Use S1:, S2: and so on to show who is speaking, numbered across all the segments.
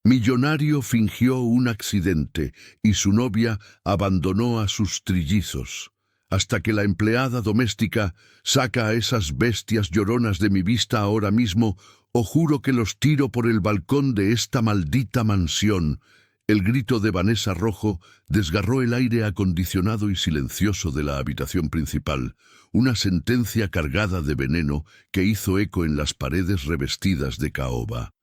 S1: Millonario fingió un accidente y su novia abandonó a sus trillizos, hasta que la empleada doméstica saca a esas bestias lloronas de mi vista ahora mismo, o juro que los tiro por el balcón de esta maldita mansión. El grito de Vanessa Rojo desgarró el aire acondicionado y silencioso de la habitación principal, una sentencia cargada de veneno que hizo eco en las paredes revestidas de caoba.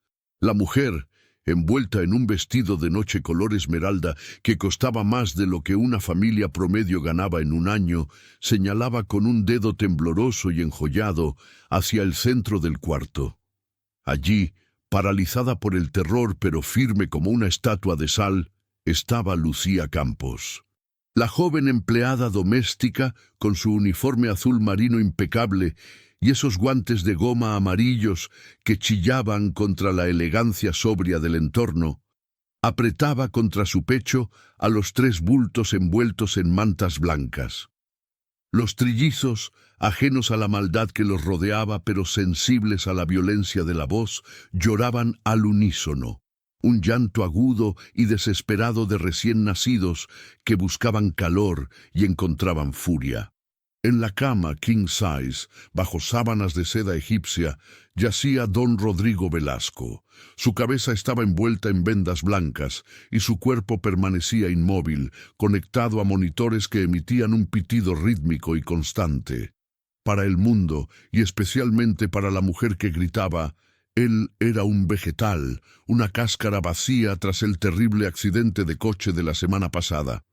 S1: La mujer, envuelta en un vestido de noche color esmeralda que costaba más de lo que una familia promedio ganaba en un año, señalaba con un dedo tembloroso y enjollado hacia el centro del cuarto. Allí, paralizada por el terror pero firme como una estatua de sal, estaba Lucía Campos. La joven empleada doméstica, con su uniforme azul marino impecable y esos guantes de goma amarillos que chillaban contra la elegancia sobria del entorno, apretaba contra su pecho a los 3 bultos envueltos en mantas blancas. Los trillizos, ajenos a la maldad que los rodeaba pero sensibles a la violencia de la voz, lloraban al unísono, un llanto agudo y desesperado de recién nacidos que buscaban calor y encontraban furia. En la cama king size, bajo sábanas de seda egipcia, yacía don Rodrigo Velasco. Su cabeza estaba envuelta en vendas blancas y su cuerpo permanecía inmóvil, conectado a monitores que emitían un pitido rítmico y constante. Para el mundo, y especialmente para la mujer que gritaba, él era un vegetal, una cáscara vacía tras el terrible accidente de coche de la semana pasada.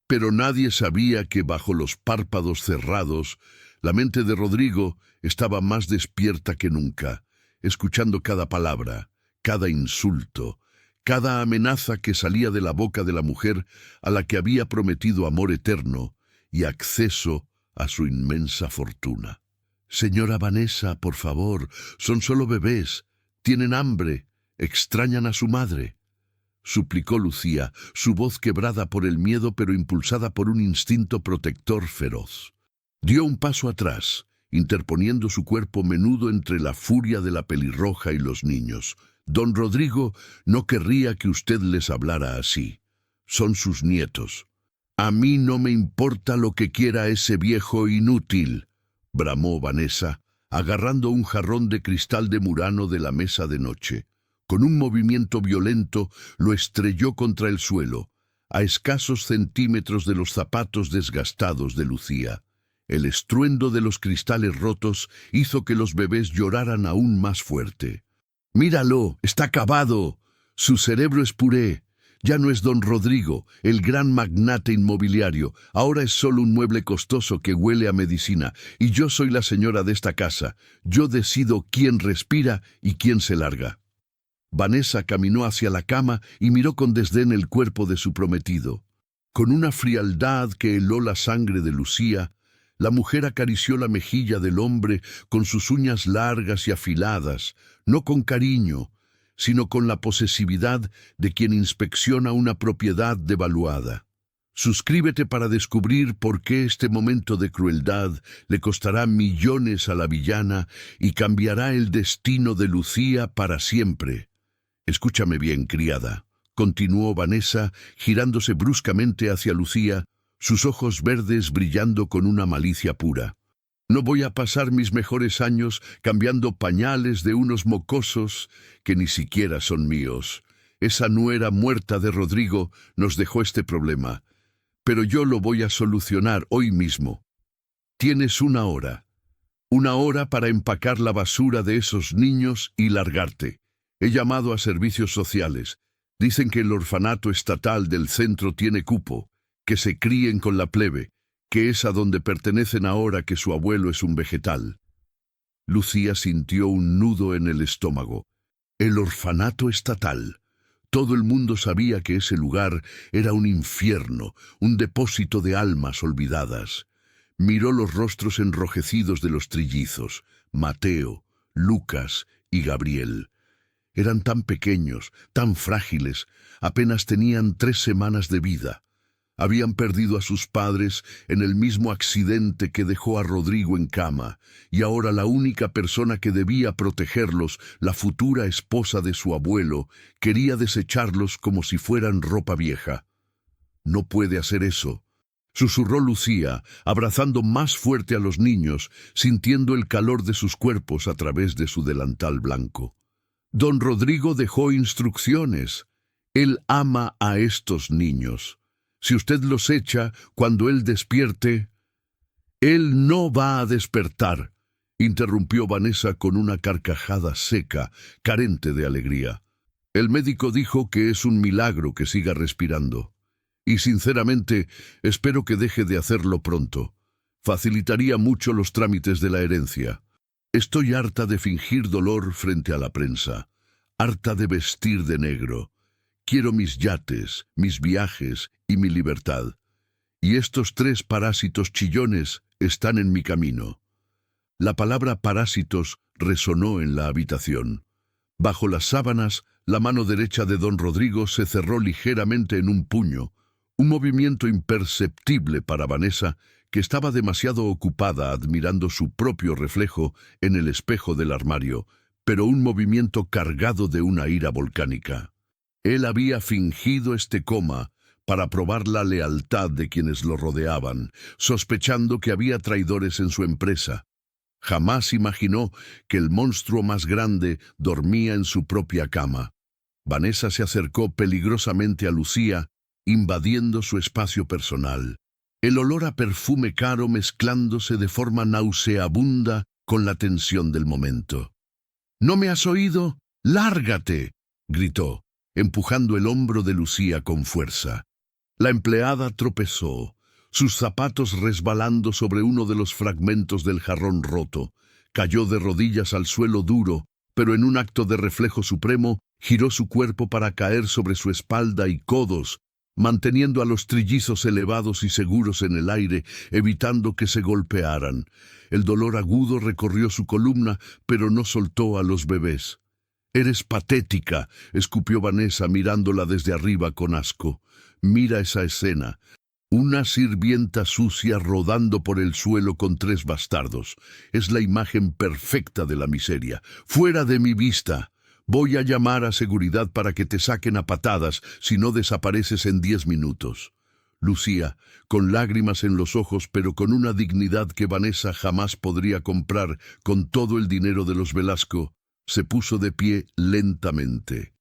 S1: Pero nadie sabía que bajo los párpados cerrados, la mente de Rodrigo estaba más despierta que nunca, escuchando cada palabra, cada insulto, cada amenaza que salía de la boca de la mujer a la que había prometido amor eterno y acceso a su inmensa fortuna. «Señora Vanessa, por favor, son solo bebés, tienen hambre, extrañan a su madre», suplicó Lucía, su voz quebrada por el miedo pero impulsada por un instinto protector feroz. Dio un paso atrás, interponiendo su cuerpo menudo entre la furia de la pelirroja y los niños. «Don Rodrigo no querría que usted les hablara así. Son sus nietos». «A mí no me importa lo que quiera ese viejo inútil», bramó Vanessa, agarrando un jarrón de cristal de Murano de la mesa de noche. Con un movimiento violento lo estrelló contra el suelo, a escasos centímetros de los zapatos desgastados de Lucía. El estruendo de los cristales rotos hizo que los bebés lloraran aún más fuerte. «Míralo, está acabado. Su cerebro es puré. Ya no es don Rodrigo, el gran magnate inmobiliario. Ahora es solo un mueble costoso que huele a medicina. Y yo soy la señora de esta casa. Yo decido quién respira y quién se larga». Vanessa caminó hacia la cama y miró con desdén el cuerpo de su prometido. Con una frialdad que heló la sangre de Lucía, la mujer acarició la mejilla del hombre con sus uñas largas y afiladas, no con cariño, sino con la posesividad de quien inspecciona una propiedad devaluada. Suscríbete para descubrir por qué este momento de crueldad le costará millones a la villana y cambiará el destino de Lucía para siempre. «Escúchame bien, criada», continuó Vanessa, girándose bruscamente hacia Lucía, sus ojos verdes brillando con una malicia pura. «No voy a pasar mis mejores años cambiando pañales de unos mocosos que ni siquiera son míos. Esa nuera muerta de Rodrigo nos dejó este problema, pero yo lo voy a solucionar hoy mismo. Tienes una hora para empacar la basura de esos niños y largarte. He llamado a servicios sociales. Dicen que el orfanato estatal del centro tiene cupo, que se críen con la plebe, que es a donde pertenecen ahora que su abuelo es un vegetal». Lucía sintió un nudo en el estómago. El orfanato estatal. Todo el mundo sabía que ese lugar era un infierno, un depósito de almas olvidadas. Miró los rostros enrojecidos de los trillizos, Mateo, Lucas y Gabriel. Eran tan pequeños, tan frágiles, apenas tenían 3 semanas de vida. Habían perdido a sus padres en el mismo accidente que dejó a Rodrigo en cama, y ahora la única persona que debía protegerlos, la futura esposa de su abuelo, quería desecharlos como si fueran ropa vieja. «No puede hacer eso», susurró Lucía, abrazando más fuerte a los niños, sintiendo el calor de sus cuerpos a través de su delantal blanco. Don Rodrigo dejó instrucciones. Él ama a estos niños. Si usted los echa cuando él despierte... «Él no va a despertar», interrumpió Vanessa con una carcajada seca, carente de alegría. «El médico dijo que es un milagro que siga respirando. Y sinceramente, espero que deje de hacerlo pronto. Facilitaría mucho los trámites de la herencia. Estoy harta de fingir dolor frente a la prensa, harta de vestir de negro. Quiero mis yates, mis viajes y mi libertad. Y estos 3 parásitos chillones están en mi camino». La palabra parásitos resonó en la habitación. Bajo las sábanas, la mano derecha de don Rodrigo se cerró ligeramente en un puño, un movimiento imperceptible para Vanessa, que estaba demasiado ocupada admirando su propio reflejo en el espejo del armario, pero un movimiento cargado de una ira volcánica. Él había fingido este coma para probar la lealtad de quienes lo rodeaban, sospechando que había traidores en su empresa. Jamás imaginó que el monstruo más grande dormía en su propia cama. Vanessa se acercó peligrosamente a Lucía, invadiendo su espacio personal. El olor a perfume caro mezclándose de forma nauseabunda con la tensión del momento. «¿No me has oído? ¡Lárgate!», gritó, empujando el hombro de Lucía con fuerza. La empleada tropezó, sus zapatos resbalando sobre uno de los fragmentos del jarrón roto. Cayó de rodillas al suelo duro, pero en un acto de reflejo supremo, giró su cuerpo para caer sobre su espalda y codos, manteniendo a los trillizos elevados y seguros en el aire, evitando que se golpearan. El dolor agudo recorrió su columna, pero no soltó a los bebés. «Eres patética», escupió Vanessa mirándola desde arriba con asco. «Mira esa escena. Una sirvienta sucia rodando por el suelo con 3 bastardos. Es la imagen perfecta de la miseria. ¡Fuera de mi vista! Voy a llamar a seguridad para que te saquen a patadas si no desapareces en 10 minutos». Lucía, con lágrimas en los ojos pero con una dignidad que Vanessa jamás podría comprar con todo el dinero de los Velasco, se puso de pie lentamente.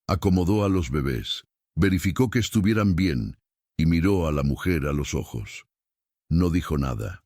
S1: Acomodó a los bebés, verificó que estuvieran bien y miró a la mujer a los ojos. No dijo nada.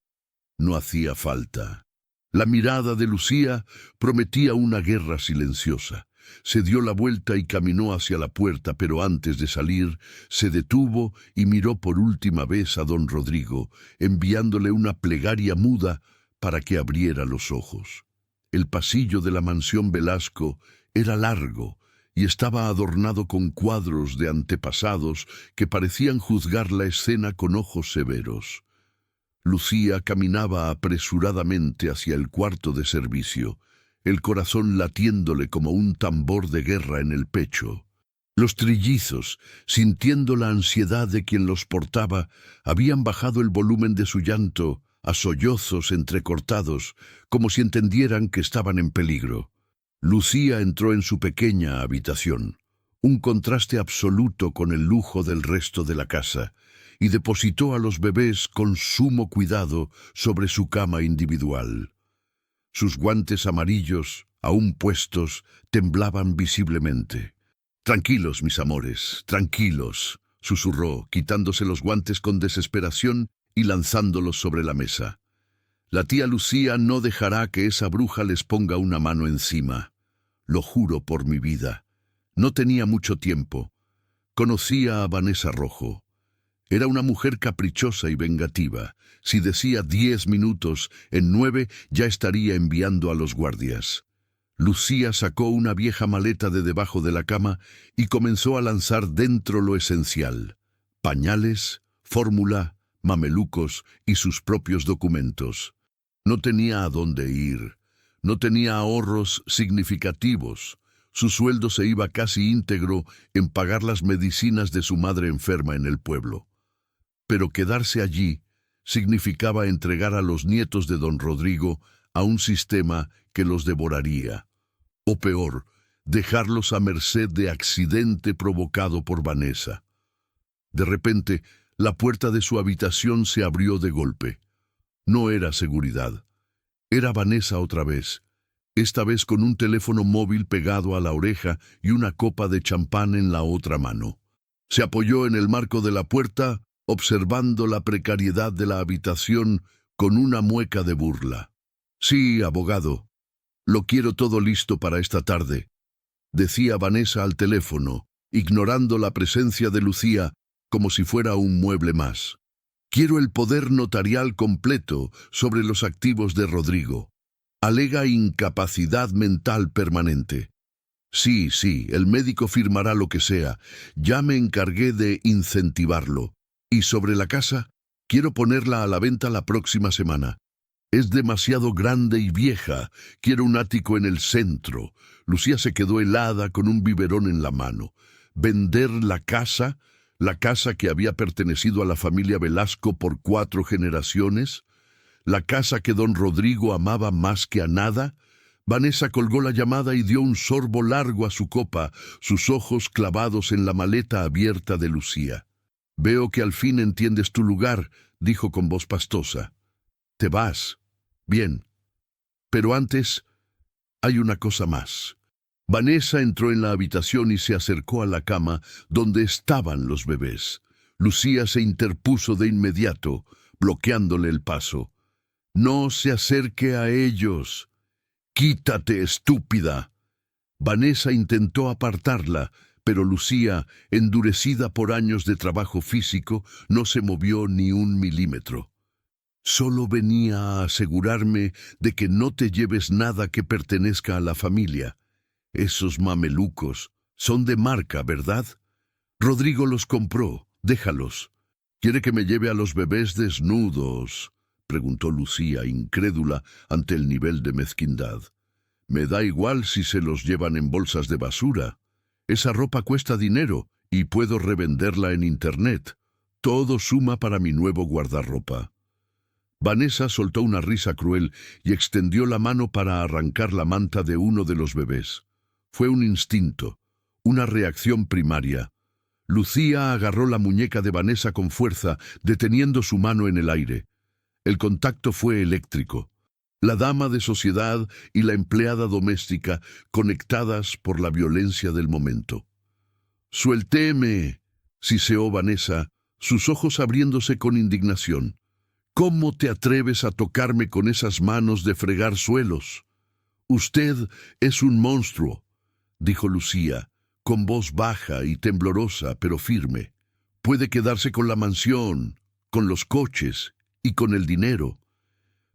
S1: No hacía falta. La mirada de Lucía prometía una guerra silenciosa. Se dio la vuelta y caminó hacia la puerta, pero antes de salir, se detuvo y miró por última vez a don Rodrigo, enviándole una plegaria muda para que abriera los ojos. El pasillo de la mansión Velasco era largo y estaba adornado con cuadros de antepasados que parecían juzgar la escena con ojos severos. Lucía caminaba apresuradamente hacia el cuarto de servicio, el corazón latiéndole como un tambor de guerra en el pecho. Los trillizos, sintiendo la ansiedad de quien los portaba, habían bajado el volumen de su llanto a sollozos entrecortados, como si entendieran que estaban en peligro. Lucía entró en su pequeña habitación, un contraste absoluto con el lujo del resto de la casa, y depositó a los bebés con sumo cuidado sobre su cama individual. Sus guantes amarillos, aún puestos, temblaban visiblemente. «Tranquilos, mis amores, tranquilos», susurró, quitándose los guantes con desesperación y lanzándolos sobre la mesa. «La tía Lucía no dejará que esa bruja les ponga una mano encima. Lo juro por mi vida. No tenía mucho tiempo. Conocía a Vanessa Rojo. Era una mujer caprichosa y vengativa. Si decía 10 minutos, en 9 ya estaría enviando a los guardias». Lucía sacó una vieja maleta de debajo de la cama y comenzó a lanzar dentro lo esencial: pañales, fórmula, mamelucos y sus propios documentos. No tenía a dónde ir. No tenía ahorros significativos. Su sueldo se iba casi íntegro en pagar las medicinas de su madre enferma en el pueblo. pero quedarse allí significaba entregar a los nietos de don Rodrigo a un sistema que los devoraría. O peor, dejarlos a merced de accidente provocado por Vanessa. De repente, la puerta de su habitación se abrió de golpe. No era seguridad. Era Vanessa otra vez, esta vez con un teléfono móvil pegado a la oreja y una copa de champán en la otra mano. Se apoyó en el marco de la puerta, observando la precariedad de la habitación con una mueca de burla. «Sí, abogado. Lo quiero todo listo para esta tarde», decía Vanessa al teléfono, ignorando la presencia de Lucía como si fuera un mueble más. «Quiero el poder notarial completo sobre los activos de Rodrigo. Alega incapacidad mental permanente. Sí, el médico firmará lo que sea. Ya me encargué de incentivarlo. Y sobre la casa, quiero ponerla a la venta la próxima semana. Es demasiado grande y vieja. Quiero un ático en el centro». Lucía se quedó helada con un biberón en la mano. ¿Vender la casa que había pertenecido a la familia Velasco por 4 generaciones? ¿La casa que don Rodrigo amaba más que a nada? Vanessa colgó la llamada y dio un sorbo largo a su copa, sus ojos clavados en la maleta abierta de Lucía. «Veo que al fin entiendes tu lugar», dijo con voz pastosa. «Te vas. Bien. Pero antes, hay una cosa más». Vanessa entró en la habitación y se acercó a la cama donde estaban los bebés. Lucía se interpuso de inmediato, bloqueándole el paso. «No se acerque a ellos. Quítate, estúpida». Vanessa intentó apartarla, pero Lucía, endurecida por años de trabajo físico, no se movió ni un milímetro. «Solo venía a asegurarme de que no te lleves nada que pertenezca a la familia. Esos mamelucos son de marca, ¿verdad? Rodrigo los compró. Déjalos. ¿Quiere que me lleve a los bebés desnudos?», preguntó Lucía, incrédula ante el nivel de mezquindad. «Me da igual si se los llevan en bolsas de basura. Esa ropa cuesta dinero y puedo revenderla en internet. Todo suma para mi nuevo guardarropa». Vanessa soltó una risa cruel y extendió la mano para arrancar la manta de uno de los bebés. Fue un instinto, una reacción primaria. Lucía agarró la muñeca de Vanessa con fuerza, deteniendo su mano en el aire. El contacto fue eléctrico. La dama de sociedad y la empleada doméstica conectadas por la violencia del momento. «Suélteme», siseó Vanessa, sus ojos abriéndose con indignación. «¿Cómo te atreves a tocarme con esas manos de fregar suelos? Usted es un monstruo», dijo Lucía, con voz baja y temblorosa, pero firme. «Puede quedarse con la mansión, con los coches y con el dinero.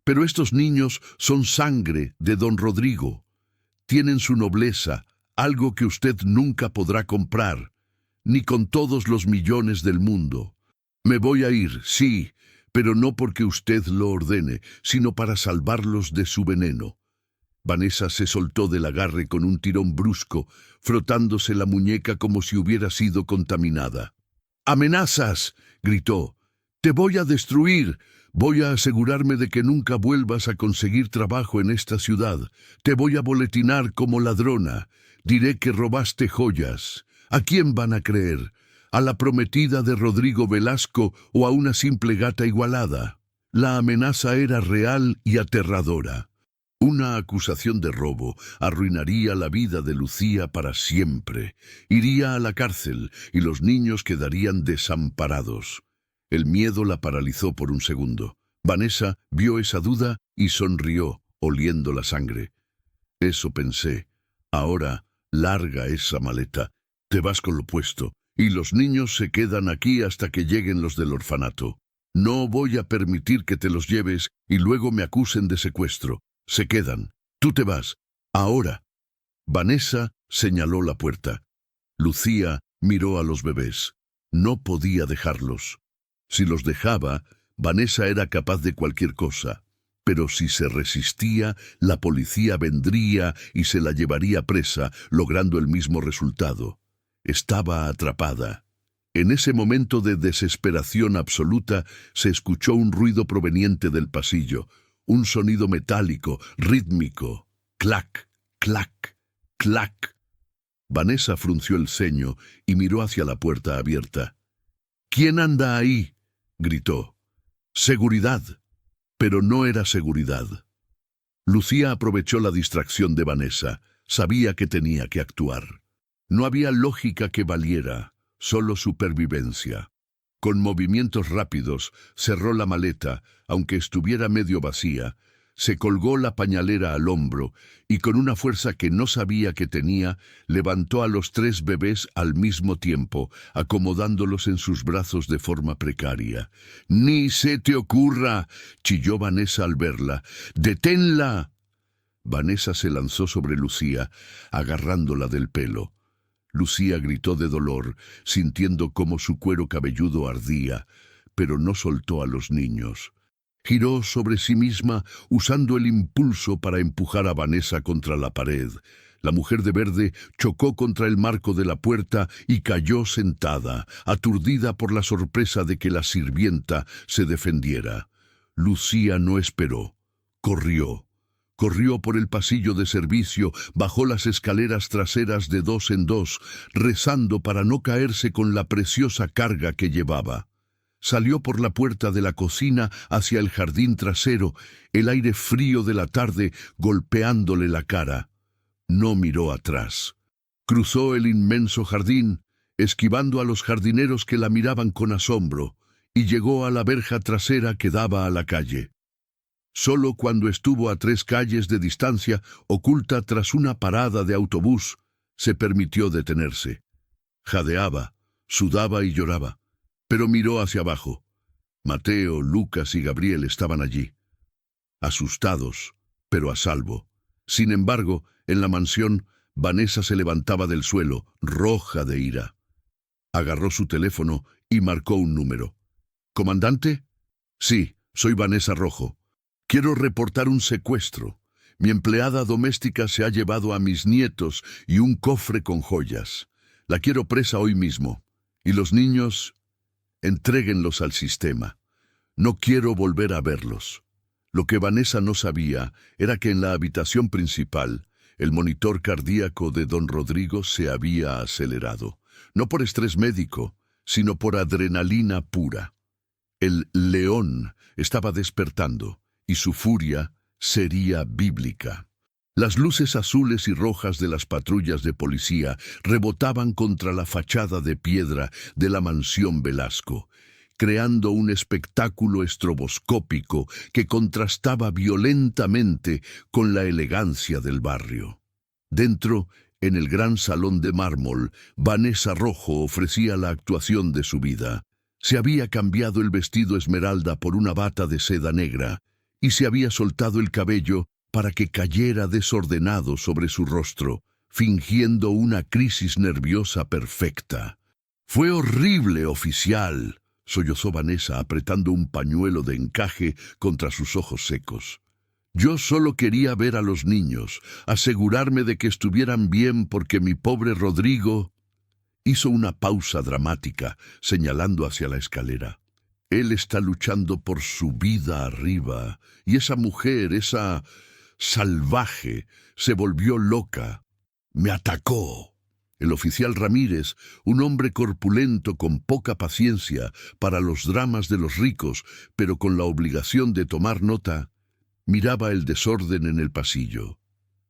S1: Pero estos niños son sangre de don Rodrigo. Tienen su nobleza, algo que usted nunca podrá comprar, ni con todos los millones del mundo. Me voy a ir, sí, pero no porque usted lo ordene, sino para salvarlos de su veneno». Vanessa se soltó del agarre con un tirón brusco, frotándose la muñeca como si hubiera sido contaminada. «¡Amenazas!», gritó. «Te voy a destruir. Voy a asegurarme de que nunca vuelvas a conseguir trabajo en esta ciudad. Te voy a boletinar como ladrona. Diré que robaste joyas. ¿A quién van a creer? ¿A la prometida de Rodrigo Velasco o a una simple gata igualada?». La amenaza era real y aterradora. Una acusación de robo arruinaría la vida de Lucía para siempre. Iría a la cárcel y los niños quedarían desamparados. El miedo la paralizó por un segundo. Vanessa vio esa duda y sonrió, oliendo la sangre. «Eso pensé. Ahora, larga esa maleta. Te vas con lo puesto, y los niños se quedan aquí hasta que lleguen los del orfanato. No voy a permitir que te los lleves y luego me acusen de secuestro. Se quedan. Tú te vas. Ahora». Vanessa señaló la puerta. Lucía miró a los bebés. No podía dejarlos. Si los dejaba, Vanessa era capaz de cualquier cosa. Pero si se resistía, la policía vendría y se la llevaría presa, logrando el mismo resultado. Estaba atrapada. En ese momento de desesperación absoluta se escuchó un ruido proveniente del pasillo, un sonido metálico, rítmico. Clac, clac, clac. Vanessa frunció el ceño y miró hacia la puerta abierta. «¿Quién anda ahí?», gritó. «Seguridad». Pero no era seguridad. Lucía aprovechó la distracción de Vanessa. Sabía que tenía que actuar. No había lógica que valiera, solo supervivencia. Con movimientos rápidos, cerró la maleta, aunque estuviera medio vacía, se colgó la pañalera al hombro y con una fuerza que no sabía que tenía, levantó a los 3 bebés al mismo tiempo, acomodándolos en sus brazos de forma precaria. «¡Ni se te ocurra!», chilló Vanessa al verla. «¡Deténla!». Vanessa se lanzó sobre Lucía, agarrándola del pelo. Lucía gritó de dolor, sintiendo cómo su cuero cabelludo ardía, pero no soltó a los niños. Giró sobre sí misma, usando el impulso para empujar a Vanessa contra la pared. La mujer de verde chocó contra el marco de la puerta y cayó sentada, aturdida por la sorpresa de que la sirvienta se defendiera. Lucía no esperó. Corrió. Corrió por el pasillo de servicio, bajó las escaleras traseras de 2 en 2, rezando para no caerse con la preciosa carga que llevaba. Salió por la puerta de la cocina hacia el jardín trasero, el aire frío de la tarde golpeándole la cara. No miró atrás. Cruzó el inmenso jardín, esquivando a los jardineros que la miraban con asombro, y llegó a la verja trasera que daba a la calle. Solo cuando estuvo a 3 calles de distancia, oculta tras una parada de autobús, se permitió detenerse. Jadeaba, sudaba y lloraba, pero miró hacia abajo. Mateo, Lucas y Gabriel estaban allí, asustados, pero a salvo. Sin embargo, en la mansión, Vanessa se levantaba del suelo, roja de ira. Agarró su teléfono y marcó un número. «¿Comandante?» «Sí, soy Vanessa Rojo. Quiero reportar un secuestro. Mi empleada doméstica se ha llevado a mis nietos y un cofre con joyas. La quiero presa hoy mismo. Y los niños, entréguenlos al sistema. No quiero volver a verlos». Lo que Vanessa no sabía era que en la habitación principal, el monitor cardíaco de don Rodrigo se había acelerado. No por estrés médico, sino por adrenalina pura. El león estaba despertando, y su furia sería bíblica. Las luces azules y rojas de las patrullas de policía rebotaban contra la fachada de piedra de la mansión Velasco, creando un espectáculo estroboscópico que contrastaba violentamente con la elegancia del barrio. Dentro, en el gran salón de mármol, Vanessa Rojo ofrecía la actuación de su vida. Se había cambiado el vestido esmeralda por una bata de seda negra, y se había soltado el cabello para que cayera desordenado sobre su rostro, fingiendo una crisis nerviosa perfecta. «Fue horrible, oficial», sollozó Vanessa apretando un pañuelo de encaje contra sus ojos secos. «Yo solo quería ver a los niños, asegurarme de que estuvieran bien porque mi pobre Rodrigo...» Hizo una pausa dramática, señalando hacia la escalera. «Él está luchando por su vida arriba, y esa mujer, esa salvaje, se volvió loca. Me atacó». El oficial Ramírez, un hombre corpulento con poca paciencia para los dramas de los ricos, pero con la obligación de tomar nota, miraba el desorden en el pasillo.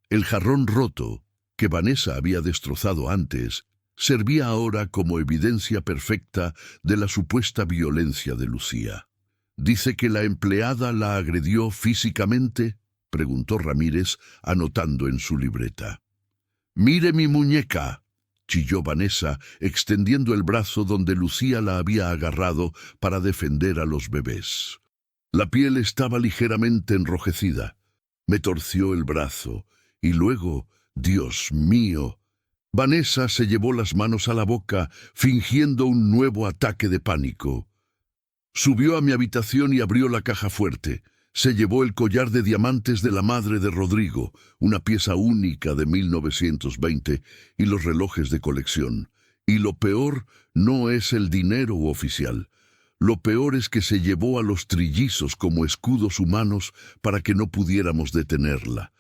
S1: El jarrón roto, que Vanessa había destrozado antes, servía ahora como evidencia perfecta de la supuesta violencia de Lucía. «¿Dice que la empleada la agredió físicamente?», preguntó Ramírez, anotando en su libreta. «Mire mi muñeca», chilló Vanessa, extendiendo el brazo donde Lucía la había agarrado para defender a los bebés. La piel estaba ligeramente enrojecida. Me torció el brazo, y luego, Dios mío, Vanessa se llevó las manos a la boca, fingiendo un nuevo ataque de pánico. Subió a mi habitación y abrió la caja fuerte. Se llevó el collar de diamantes de la madre de Rodrigo, una pieza única de 1920, y los relojes de colección. Y lo peor no es el dinero oficial. Lo peor es que se llevó a los trillizos como escudos humanos para que no pudiéramos detenerla.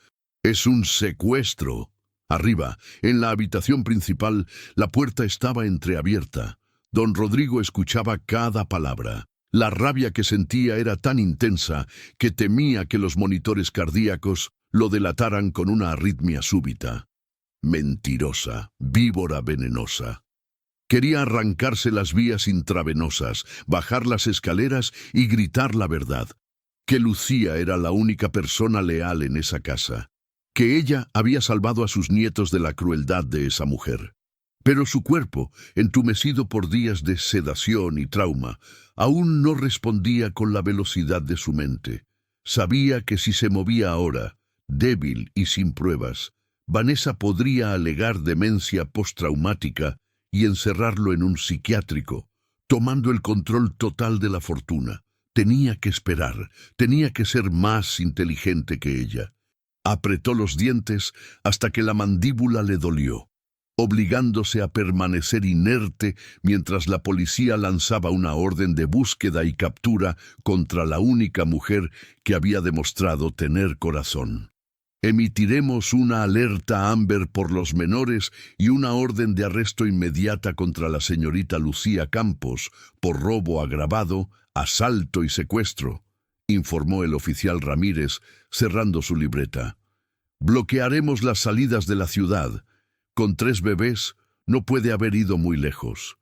S1: Es un secuestro. Arriba, en la habitación principal, la puerta estaba entreabierta. Don Rodrigo escuchaba cada palabra. La rabia que sentía era tan intensa que temía que los monitores cardíacos lo delataran con una arritmia súbita. Mentirosa, víbora venenosa. Quería arrancarse las vías intravenosas, bajar las escaleras y gritar la verdad. Que Lucía era la única persona leal en esa casa. Que ella había salvado a sus nietos de la crueldad de esa mujer. Pero su cuerpo, entumecido por días de sedación y trauma, aún no respondía con la velocidad de su mente. Sabía que si se movía ahora, débil y sin pruebas, Vanessa podría alegar demencia postraumática y encerrarlo en un psiquiátrico, tomando el control total de la fortuna. Tenía que esperar, tenía que ser más inteligente que ella. Apretó los dientes hasta que la mandíbula le dolió, obligándose a permanecer inerte mientras la policía lanzaba una orden de búsqueda y captura contra la única mujer que había demostrado tener corazón. Emitiremos una alerta Amber por los menores y una orden de arresto inmediata contra la señorita Lucía Campos por robo agravado, asalto y secuestro, informó el oficial Ramírez, cerrando su libreta. Bloquearemos las salidas de la ciudad. Con 3 bebés no puede haber ido muy lejos.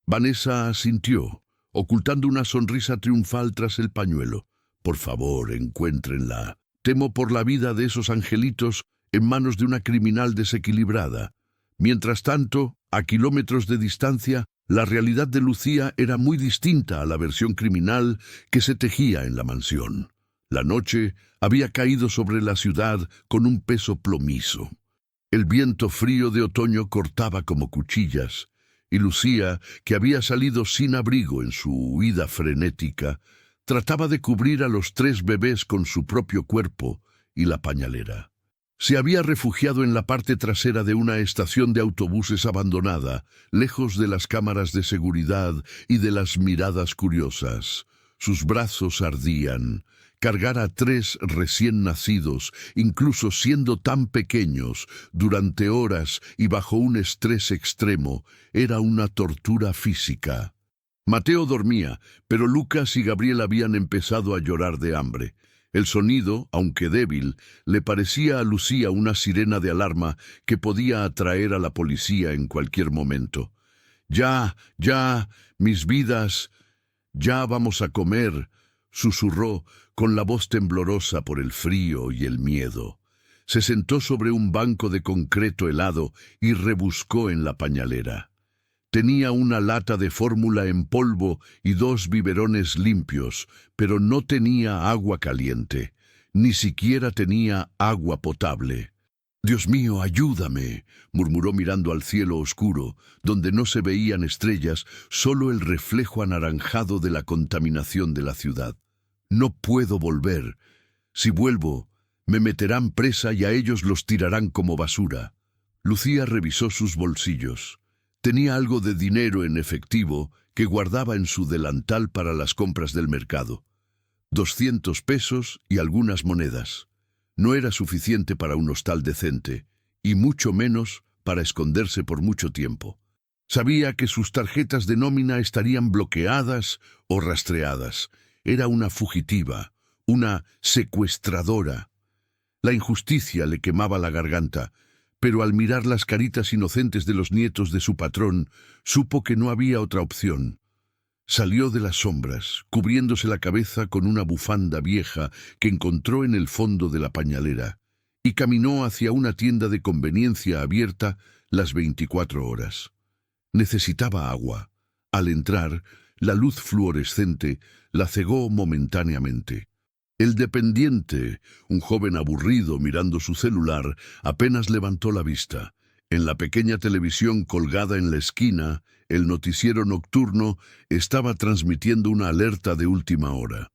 S1: Vanessa asintió, ocultando una sonrisa triunfal tras el pañuelo. Por favor, encuéntrenla. Temo por la vida de esos angelitos en manos de una criminal desequilibrada. Mientras tanto, a kilómetros de distancia, la realidad de Lucía era muy distinta a la versión criminal que se tejía en la mansión. La noche había caído sobre la ciudad con un peso plomizo. El viento frío de otoño cortaba como cuchillas, y Lucía, que había salido sin abrigo en su huida frenética, trataba de cubrir a los 3 bebés con su propio cuerpo y la pañalera. Se había refugiado en la parte trasera de una estación de autobuses abandonada, lejos de las cámaras de seguridad y de las miradas curiosas. Sus brazos ardían. Cargar a 3 recién nacidos, incluso siendo tan pequeños, durante horas y bajo un estrés extremo, era una tortura física. Mateo dormía, pero Lucas y Gabriel habían empezado a llorar de hambre. El sonido, aunque débil, le parecía a Lucía una sirena de alarma que podía atraer a la policía en cualquier momento. «Ya, mis vidas, ya vamos a comer», susurró con la voz temblorosa por el frío y el miedo. Se sentó sobre un banco de concreto helado y rebuscó en la pañalera. Tenía una lata de fórmula en polvo y 2 biberones limpios, pero no tenía agua caliente, ni siquiera tenía agua potable. «Dios mío, ayúdame», murmuró mirando al cielo oscuro, donde no se veían estrellas, solo el reflejo anaranjado de la contaminación de la ciudad. «No puedo volver. Si vuelvo, me meterán presa y a ellos los tirarán como basura». Lucía revisó sus bolsillos. Tenía algo de dinero en efectivo que guardaba en su delantal para las compras del mercado. 200 pesos y algunas monedas. No era suficiente para un hostal decente, y mucho menos para esconderse por mucho tiempo. Sabía que sus tarjetas de nómina estarían bloqueadas o rastreadas. Era una fugitiva, una secuestradora. La injusticia le quemaba la garganta, pero al mirar las caritas inocentes de los nietos de su patrón, supo que no había otra opción. Salió de las sombras, cubriéndose la cabeza con una bufanda vieja que encontró en el fondo de la pañalera, y caminó hacia una tienda de conveniencia abierta las 24 horas. Necesitaba agua. Al entrar, la luz fluorescente la cegó momentáneamente. El dependiente, un joven aburrido mirando su celular, apenas levantó la vista. En la pequeña televisión colgada en la esquina, el noticiero nocturno estaba transmitiendo una alerta de última hora.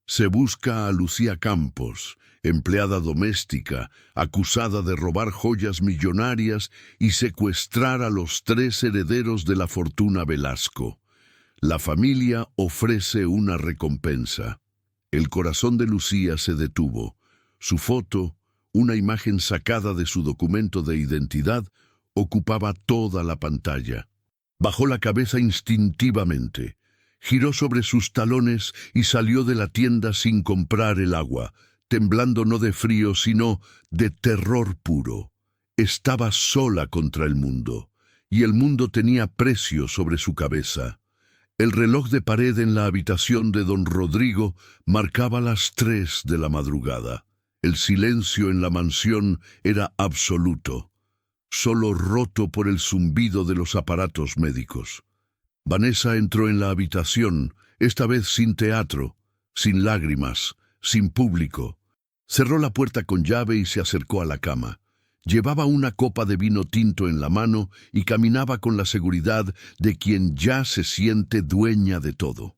S1: Se busca a Lucía Campos, empleada doméstica, acusada de robar joyas millonarias y secuestrar a los 3 herederos de la fortuna Velasco. La familia ofrece una recompensa. El corazón de Lucía se detuvo. Su foto, una imagen sacada de su documento de identidad, ocupaba toda la pantalla. Bajó la cabeza instintivamente, giró sobre sus talones y salió de la tienda sin comprar el agua, temblando no de frío, sino de terror puro. Estaba sola contra el mundo, y el mundo tenía precio sobre su cabeza. El reloj de pared en la habitación de don Rodrigo marcaba las 3 de la madrugada. El silencio en la mansión era absoluto, solo roto por el zumbido de los aparatos médicos. Vanessa entró en la habitación, esta vez sin teatro, sin lágrimas, sin público. Cerró la puerta con llave y se acercó a la cama. Llevaba una copa de vino tinto en la mano y caminaba con la seguridad de quien ya se siente dueña de todo.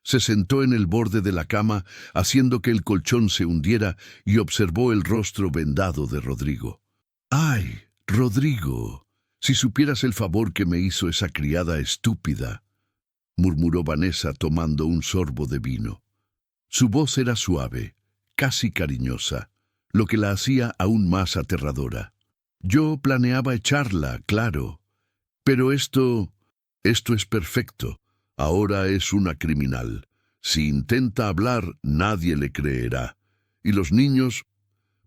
S1: Se sentó en el borde de la cama, haciendo que el colchón se hundiera, y observó el rostro vendado de Rodrigo. ¡Ay, Rodrigo! Si supieras el favor que me hizo esa criada estúpida, murmuró Vanessa tomando un sorbo de vino. Su voz era suave, casi cariñosa, lo que la hacía aún más aterradora. Yo planeaba echarla, claro, pero esto es perfecto. Ahora es una criminal. Si intenta hablar, nadie le creerá. Y los niños,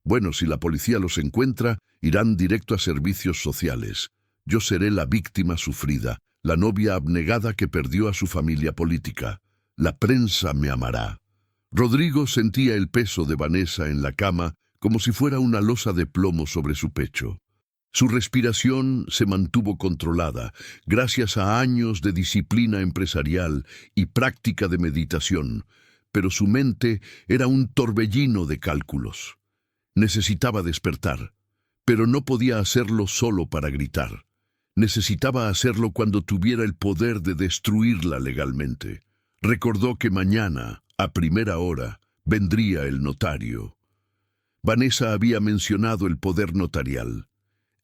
S1: bueno, si la policía los encuentra, irán directo a servicios sociales. Yo seré la víctima sufrida, la novia abnegada que perdió a su familia política. La prensa me amará. Rodrigo sentía el peso de Vanessa en la cama como si fuera una losa de plomo sobre su pecho. Su respiración se mantuvo controlada gracias a años de disciplina empresarial y práctica de meditación, pero su mente era un torbellino de cálculos. Necesitaba despertar, pero no podía hacerlo solo para gritar. Necesitaba hacerlo cuando tuviera el poder de destruirla legalmente. Recordó que mañana, a primera hora, vendría el notario. Vanessa había mencionado el poder notarial.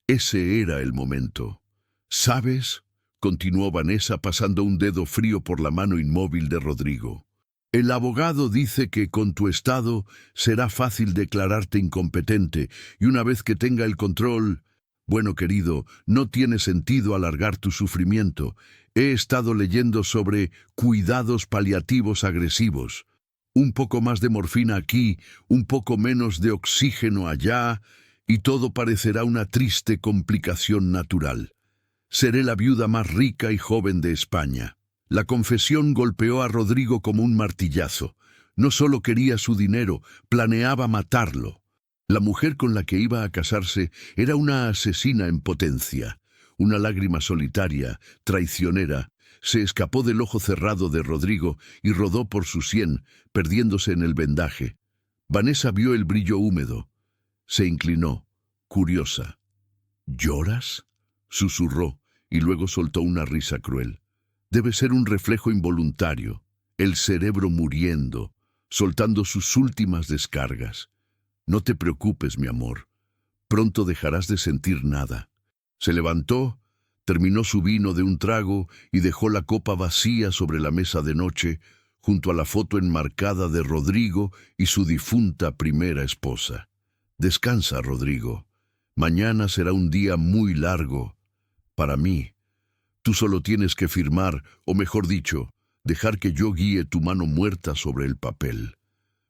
S1: Ese era el momento. ¿Sabes?, continuó Vanessa pasando un dedo frío por la mano inmóvil de Rodrigo. El abogado dice que con tu estado será fácil declararte incompetente y una vez que tenga el control... Bueno, querido, no tiene sentido alargar tu sufrimiento. He estado leyendo sobre cuidados paliativos agresivos. Un poco más de morfina aquí, un poco menos de oxígeno allá, y todo parecerá una triste complicación natural. Seré la viuda más rica y joven de España. La confesión golpeó a Rodrigo como un martillazo. No solo quería su dinero, planeaba matarlo. La mujer con la que iba a casarse era una asesina en potencia. Una lágrima solitaria, traicionera, se escapó del ojo cerrado de Rodrigo y rodó por su sien, perdiéndose en el vendaje. Vanessa vio el brillo húmedo. Se inclinó, curiosa. ¿Lloras?, susurró, y luego soltó una risa cruel. Debe ser un reflejo involuntario, el cerebro muriendo, soltando sus últimas descargas. No te preocupes, mi amor. Pronto dejarás de sentir nada. Se levantó, terminó su vino de un trago y dejó la copa vacía sobre la mesa de noche, junto a la foto enmarcada de Rodrigo y su difunta primera esposa. Descansa, Rodrigo. Mañana será un día muy largo. Para mí. Tú solo tienes que firmar, o mejor dicho, dejar que yo guíe tu mano muerta sobre el papel.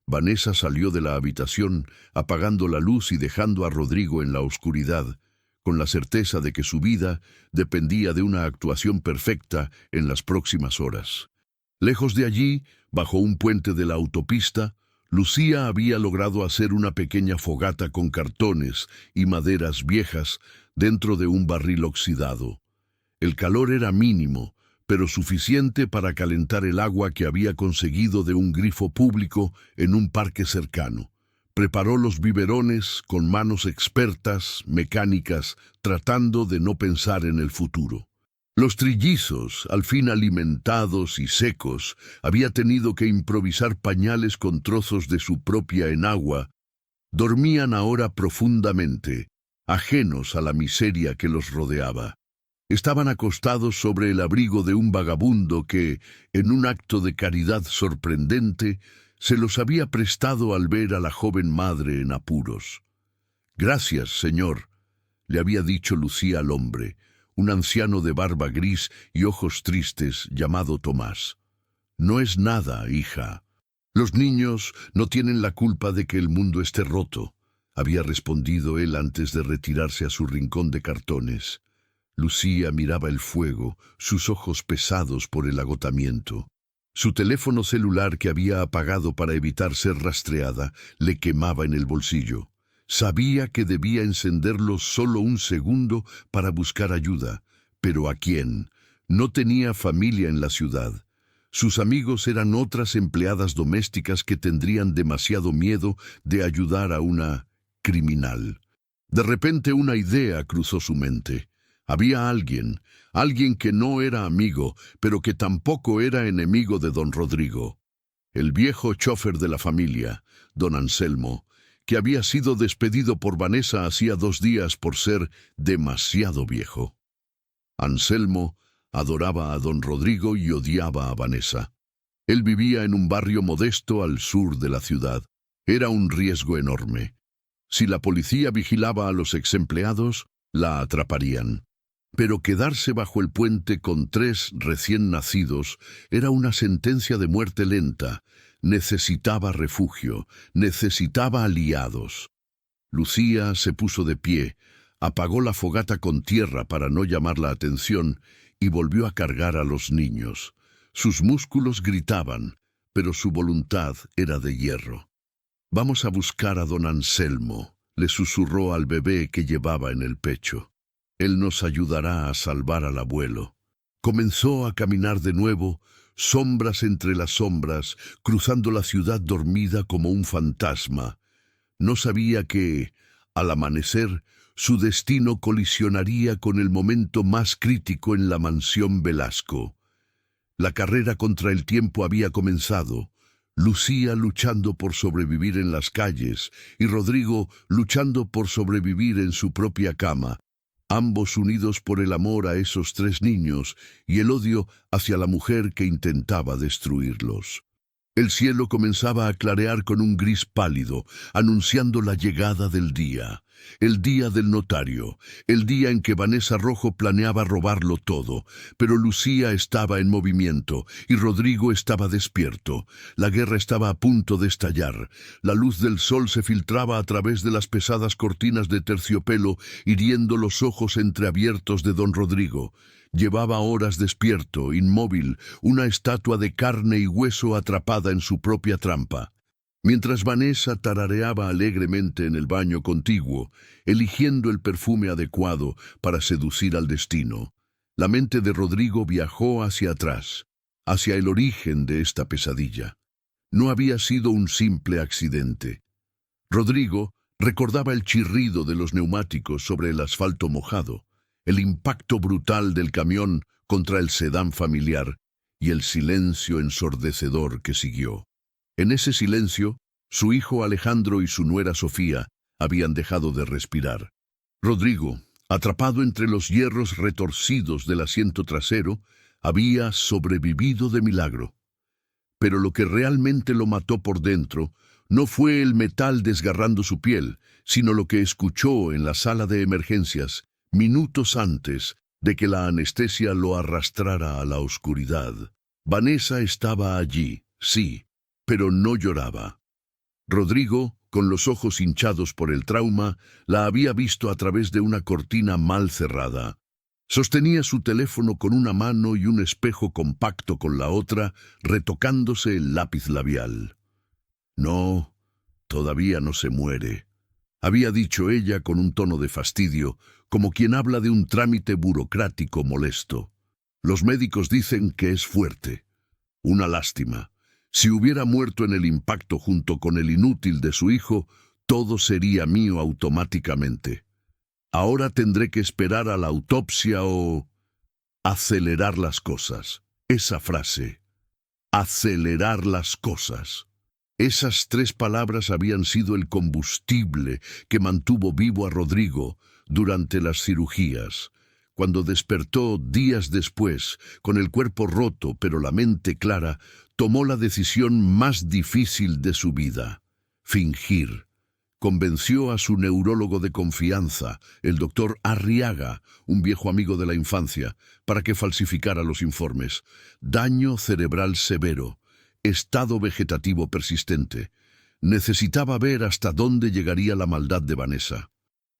S1: Vanessa salió de la habitación, apagando la luz y dejando a Rodrigo en la oscuridad, con la certeza de que su vida dependía de una actuación perfecta en las próximas horas. Lejos de allí, bajo un puente de la autopista, Lucía había logrado hacer una pequeña fogata con cartones y maderas viejas dentro de un barril oxidado. El calor era mínimo, pero suficiente para calentar el agua que había conseguido de un grifo público en un parque cercano. Preparó los biberones con manos expertas, mecánicas, tratando de no pensar en el futuro. Los trillizos, al fin alimentados y secos, había tenido que improvisar pañales con trozos de su propia enagua. Dormían ahora profundamente, ajenos a la miseria que los rodeaba. Estaban acostados sobre el abrigo de un vagabundo que, en un acto de caridad sorprendente, se los había prestado al ver a la joven madre en apuros. «Gracias, señor», le había dicho Lucía al hombre, un anciano de barba gris y ojos tristes llamado Tomás. «No es nada, hija. Los niños no tienen la culpa de que el mundo esté roto», había respondido él antes de retirarse a su rincón de cartones. Lucía miraba el fuego, sus ojos pesados por el agotamiento. Su teléfono celular, que había apagado para evitar ser rastreada, le quemaba en el bolsillo. Sabía que debía encenderlo solo un segundo para buscar ayuda. ¿Pero a quién? No tenía familia en la ciudad. Sus amigos eran otras empleadas domésticas que tendrían demasiado miedo de ayudar a una criminal. De repente una idea cruzó su mente. Había alguien que no era amigo, pero que tampoco era enemigo de don Rodrigo. El viejo chofer de la familia, don Anselmo, que había sido despedido por Vanessa hacía 2 días por ser demasiado viejo. Anselmo adoraba a don Rodrigo y odiaba a Vanessa. Él vivía en un barrio modesto al sur de la ciudad. Era un riesgo enorme. Si la policía vigilaba a los exempleados, la atraparían. Pero quedarse bajo el puente con 3 recién nacidos era una sentencia de muerte lenta. Necesitaba refugio, necesitaba aliados. Lucía se puso de pie, apagó la fogata con tierra para no llamar la atención y volvió a cargar a los niños. Sus músculos gritaban, pero su voluntad era de hierro. «Vamos a buscar a don Anselmo», le susurró al bebé que llevaba en el pecho. «Él nos ayudará a salvar al abuelo». Comenzó a caminar de nuevo, sombras entre las sombras, cruzando la ciudad dormida como un fantasma. No sabía que, al amanecer, su destino colisionaría con el momento más crítico en la mansión Velasco. La carrera contra el tiempo había comenzado. Lucía luchando por sobrevivir en las calles y Rodrigo luchando por sobrevivir en su propia cama, ambos unidos por el amor a esos 3 niños y el odio hacia la mujer que intentaba destruirlos. El cielo comenzaba a clarear con un gris pálido, anunciando la llegada del día. El día del notario, el día en que Vanessa Rojo planeaba robarlo todo. Pero Lucía estaba en movimiento y Rodrigo estaba despierto. La guerra estaba a punto de estallar. La luz del sol se filtraba a través de las pesadas cortinas de terciopelo, hiriendo los ojos entreabiertos de don Rodrigo. Llevaba horas despierto, inmóvil, una estatua de carne y hueso atrapada en su propia trampa. Mientras Vanessa tarareaba alegremente en el baño contiguo, eligiendo el perfume adecuado para seducir al destino, la mente de Rodrigo viajó hacia atrás, hacia el origen de esta pesadilla. No había sido un simple accidente. Rodrigo recordaba el chirrido de los neumáticos sobre el asfalto mojado, el impacto brutal del camión contra el sedán familiar y el silencio ensordecedor que siguió. En ese silencio, su hijo Alejandro y su nuera Sofía habían dejado de respirar. Rodrigo, atrapado entre los hierros retorcidos del asiento trasero, había sobrevivido de milagro. Pero lo que realmente lo mató por dentro no fue el metal desgarrando su piel, sino lo que escuchó en la sala de emergencias minutos antes de que la anestesia lo arrastrara a la oscuridad. Vanessa estaba allí, sí, pero no lloraba. Rodrigo, con los ojos hinchados por el trauma, la había visto a través de una cortina mal cerrada. Sostenía su teléfono con una mano y un espejo compacto con la otra, retocándose el lápiz labial. «No, todavía no se muere», había dicho ella con un tono de fastidio, como quien habla de un trámite burocrático molesto. «Los médicos dicen que es fuerte. Una lástima. Si hubiera muerto en el impacto junto con el inútil de su hijo, todo sería mío automáticamente. Ahora tendré que esperar a la autopsia o...» Acelerar las cosas. Esa frase. Acelerar las cosas. Esas 3 palabras habían sido el combustible que mantuvo vivo a Rodrigo durante las cirugías. Cuando despertó días después, con el cuerpo roto pero la mente clara, tomó la decisión más difícil de su vida: fingir. Convenció a su neurólogo de confianza, el doctor Arriaga, un viejo amigo de la infancia, para que falsificara los informes. Daño cerebral severo, estado vegetativo persistente. Necesitaba ver hasta dónde llegaría la maldad de Vanessa.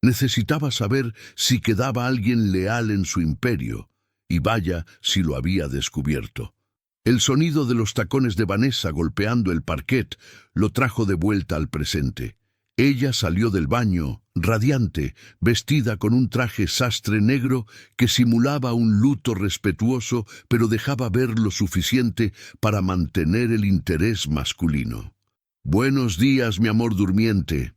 S1: Necesitaba saber si quedaba alguien leal en su imperio, y vaya si lo había descubierto. El sonido de los tacones de Vanessa golpeando el parquet lo trajo de vuelta al presente. Ella salió del baño, radiante, vestida con un traje sastre negro que simulaba un luto respetuoso, pero dejaba ver lo suficiente para mantener el interés masculino. «Buenos días, mi amor durmiente»,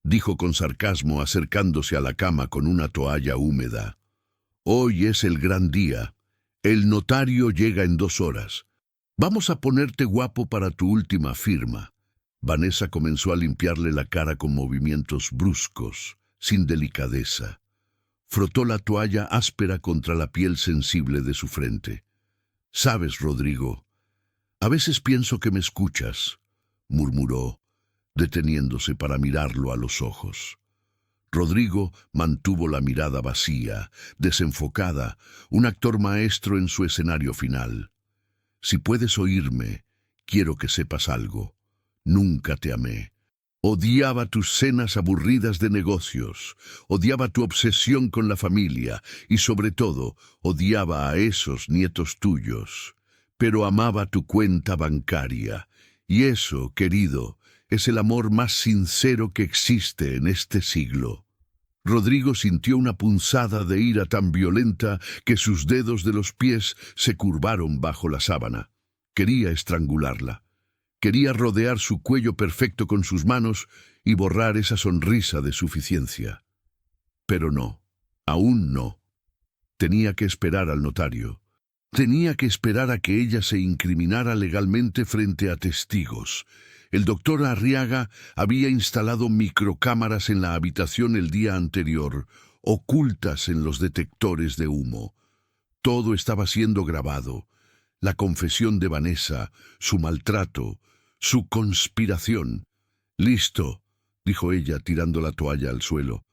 S1: dijo con sarcasmo acercándose a la cama con una toalla húmeda. «Hoy es el gran día. El notario llega en 2 horas. Vamos a ponerte guapo para tu última firma». Vanessa comenzó a limpiarle la cara con movimientos bruscos, sin delicadeza. Frotó la toalla áspera contra la piel sensible de su frente. «Sabes, Rodrigo, a veces pienso que me escuchas», murmuró, deteniéndose para mirarlo a los ojos. Rodrigo mantuvo la mirada vacía, desenfocada, un actor maestro en su escenario final. «Si puedes oírme, quiero que sepas algo. Nunca te amé. Odiaba tus cenas aburridas de negocios, odiaba tu obsesión con la familia y, sobre todo, odiaba a esos nietos tuyos. Pero amaba tu cuenta bancaria, y eso, querido, es el amor más sincero que existe en este siglo». Rodrigo sintió una punzada de ira tan violenta que sus dedos de los pies se curvaron bajo la sábana. Quería estrangularla. Quería rodear su cuello perfecto con sus manos y borrar esa sonrisa de suficiencia. Pero no, aún no. Tenía que esperar al notario. Tenía que esperar a que ella se incriminara legalmente frente a testigos. El doctor Arriaga había instalado microcámaras en la habitación el día anterior, ocultas en los detectores de humo. Todo estaba siendo grabado. La confesión de Vanessa, su maltrato, su conspiración. «Listo», dijo ella tirando la toalla al suelo.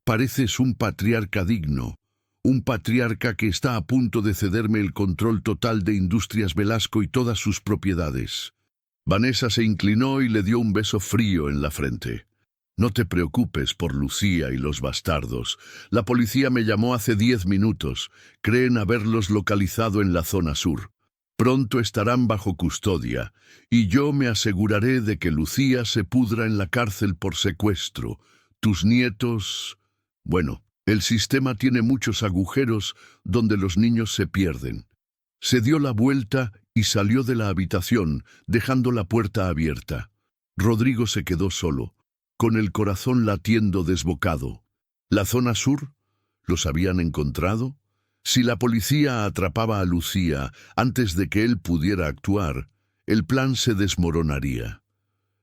S1: «Pareces un patriarca digno, un patriarca que está a punto de cederme el control total de Industrias Velasco y todas sus propiedades». Vanessa se inclinó y le dio un beso frío en la frente. «No te preocupes por Lucía y los bastardos. La policía me llamó hace 10 minutos. Creen haberlos localizado en la zona sur. Pronto estarán bajo custodia, y yo me aseguraré de que Lucía se pudra en la cárcel por secuestro. Tus nietos... Bueno, el sistema tiene muchos agujeros donde los niños se pierden». Se dio la vuelta y salió de la habitación, dejando la puerta abierta. Rodrigo se quedó solo, con el corazón latiendo desbocado. ¿La zona sur? ¿Los habían encontrado? Si la policía atrapaba a Lucía antes de que él pudiera actuar, el plan se desmoronaría.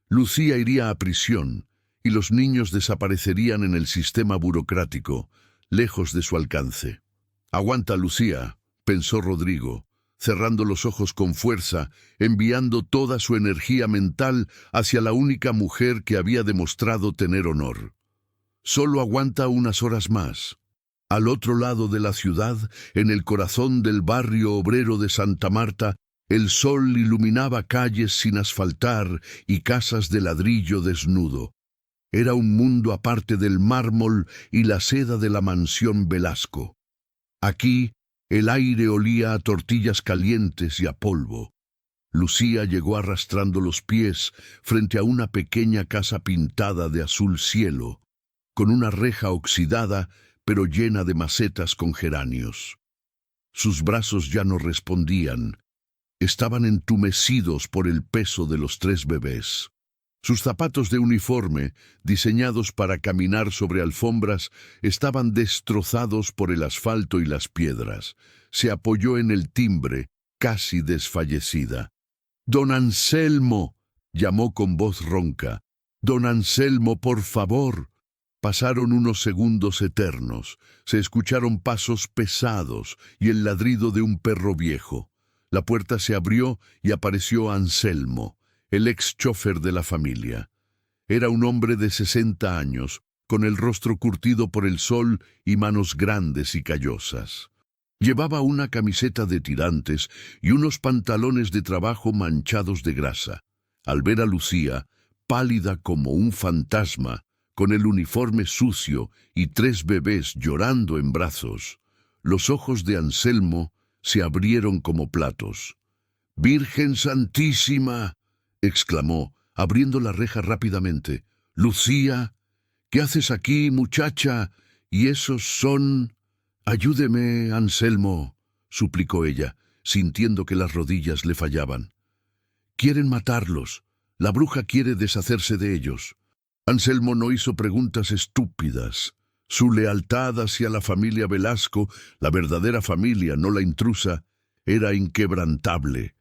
S1: Lucía iría a prisión y los niños desaparecerían en el sistema burocrático, lejos de su alcance. «Aguanta, Lucía», pensó Rodrigo, cerrando los ojos con fuerza, enviando toda su energía mental hacia la única mujer que había demostrado tener honor. «Solo aguanta unas horas más». Al otro lado de la ciudad, en el corazón del barrio obrero de Santa Marta, el sol iluminaba calles sin asfaltar y casas de ladrillo desnudo. Era un mundo aparte del mármol y la seda de la mansión Velasco. Aquí, el aire olía a tortillas calientes y a polvo. Lucía llegó arrastrando los pies frente a una pequeña casa pintada de azul cielo, con una reja oxidada pero llena de macetas con geranios. Sus brazos ya no respondían. Estaban entumecidos por el peso de los 3 bebés. Sus zapatos de uniforme, diseñados para caminar sobre alfombras, estaban destrozados por el asfalto y las piedras. Se apoyó en el timbre, casi desfallecida. «Don Anselmo», llamó con voz ronca. «Don Anselmo, por favor». Pasaron unos segundos eternos. Se escucharon pasos pesados y el ladrido de un perro viejo. La puerta se abrió y apareció Anselmo, el ex chofer de la familia. Era un hombre de 60 años, con el rostro curtido por el sol y manos grandes y callosas. Llevaba una camiseta de tirantes y unos pantalones de trabajo manchados de grasa. Al ver a Lucía, pálida como un fantasma, con el uniforme sucio y 3 bebés llorando en brazos, los ojos de Anselmo se abrieron como platos. «¡Virgen Santísima!», exclamó, abriendo la reja rápidamente. «Lucía, ¿qué haces aquí, muchacha? ¿Y esos son...?» «Ayúdeme, Anselmo», suplicó ella, sintiendo que las rodillas le fallaban. «Quieren matarlos. La bruja quiere deshacerse de ellos». Anselmo no hizo preguntas estúpidas. Su lealtad hacia la familia Velasco, la verdadera familia, no la intrusa, era inquebrantable.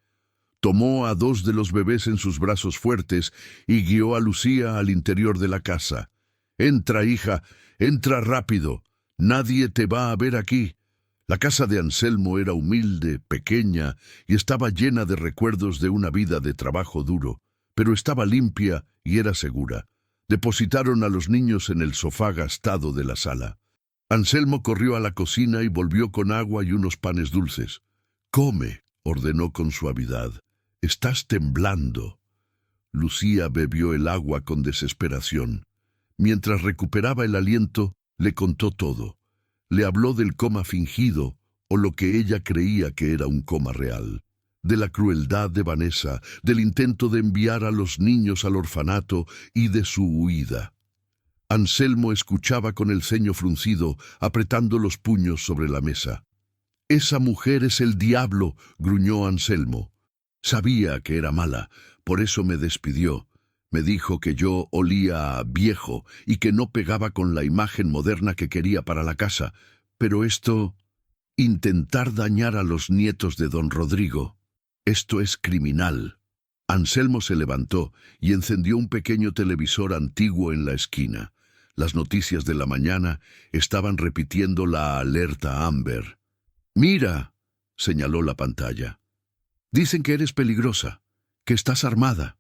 S1: Tomó a 2 de los bebés en sus brazos fuertes y guió a Lucía al interior de la casa. «Entra, hija, entra rápido. Nadie te va a ver aquí». La casa de Anselmo era humilde, pequeña, y estaba llena de recuerdos de una vida de trabajo duro, pero estaba limpia y era segura. Depositaron a los niños en el sofá gastado de la sala. Anselmo corrió a la cocina y volvió con agua y unos panes dulces. «Come», ordenó con suavidad. «Estás temblando». Lucía bebió el agua con desesperación. Mientras recuperaba el aliento, le contó todo. Le habló del coma fingido, o lo que ella creía que era un coma real. De la crueldad de Vanessa, del intento de enviar a los niños al orfanato y de su huida. Anselmo escuchaba con el ceño fruncido, apretando los puños sobre la mesa. «Esa mujer es el diablo», gruñó Anselmo. «Sabía que era mala, por eso me despidió. Me dijo que yo olía a viejo y que no pegaba con la imagen moderna que quería para la casa. Pero esto... intentar dañar a los nietos de don Rodrigo... esto es criminal». Anselmo se levantó y encendió un pequeño televisor antiguo en la esquina. Las noticias de la mañana estaban repitiendo la alerta Amber. «Mira», señaló la pantalla. «Dicen que eres peligrosa, que estás armada».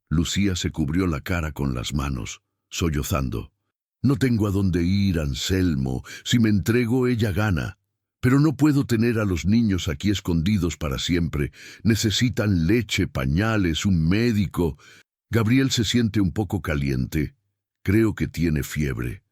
S1: Lucía se cubrió la cara con las manos, sollozando. «No tengo a dónde ir, Anselmo. Si me entrego, ella gana. Pero no puedo tener a los niños aquí escondidos para siempre. Necesitan leche, pañales, un médico». Gabriel se siente un poco caliente. Creo que tiene fiebre.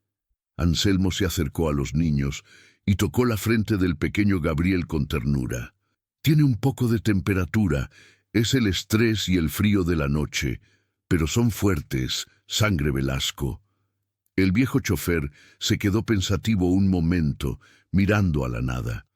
S1: Anselmo se acercó a los niños y tocó la frente del pequeño Gabriel con ternura. «Tiene un poco de temperatura. Es el estrés y el frío de la noche, pero son fuertes, sangre Velasco». El viejo chofer se quedó pensativo un momento, mirando a la nada.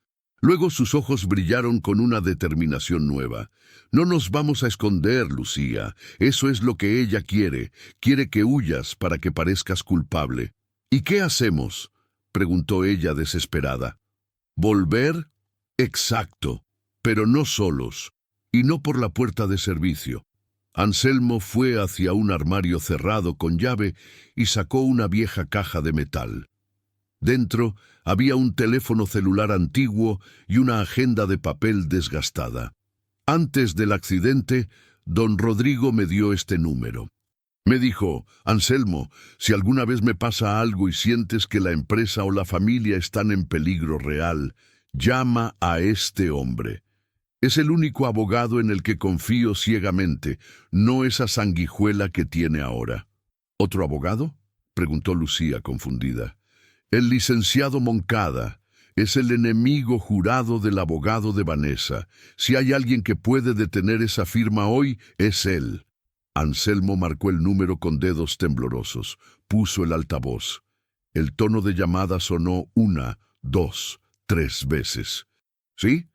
S1: Luego sus ojos brillaron con una determinación nueva. «No nos vamos a esconder, Lucía. Eso es lo que ella quiere. Quiere que huyas para que parezcas culpable». «¿Y qué hacemos?», preguntó ella desesperada. «¿Volver?» «Exacto, pero no solos, y no por la puerta de servicio». Anselmo fue hacia un armario cerrado con llave y sacó una vieja caja de metal. Dentro había un teléfono celular antiguo y una agenda de papel desgastada. Antes del accidente, don Rodrigo me dio este número. Me dijo: «Anselmo, si alguna vez me pasa algo y sientes que la empresa o la familia están en peligro real, llama a este hombre. Es el único abogado en el que confío ciegamente, no esa sanguijuela que tiene ahora». «¿Otro abogado?», preguntó Lucía confundida. «El licenciado Moncada. Es el enemigo jurado del abogado de Vanessa. Si hay alguien que puede detener esa firma hoy, es él». Anselmo marcó el número con dedos temblorosos. Puso el altavoz. El tono de llamada sonó 1, 2, 3 veces. «¿Sí?»,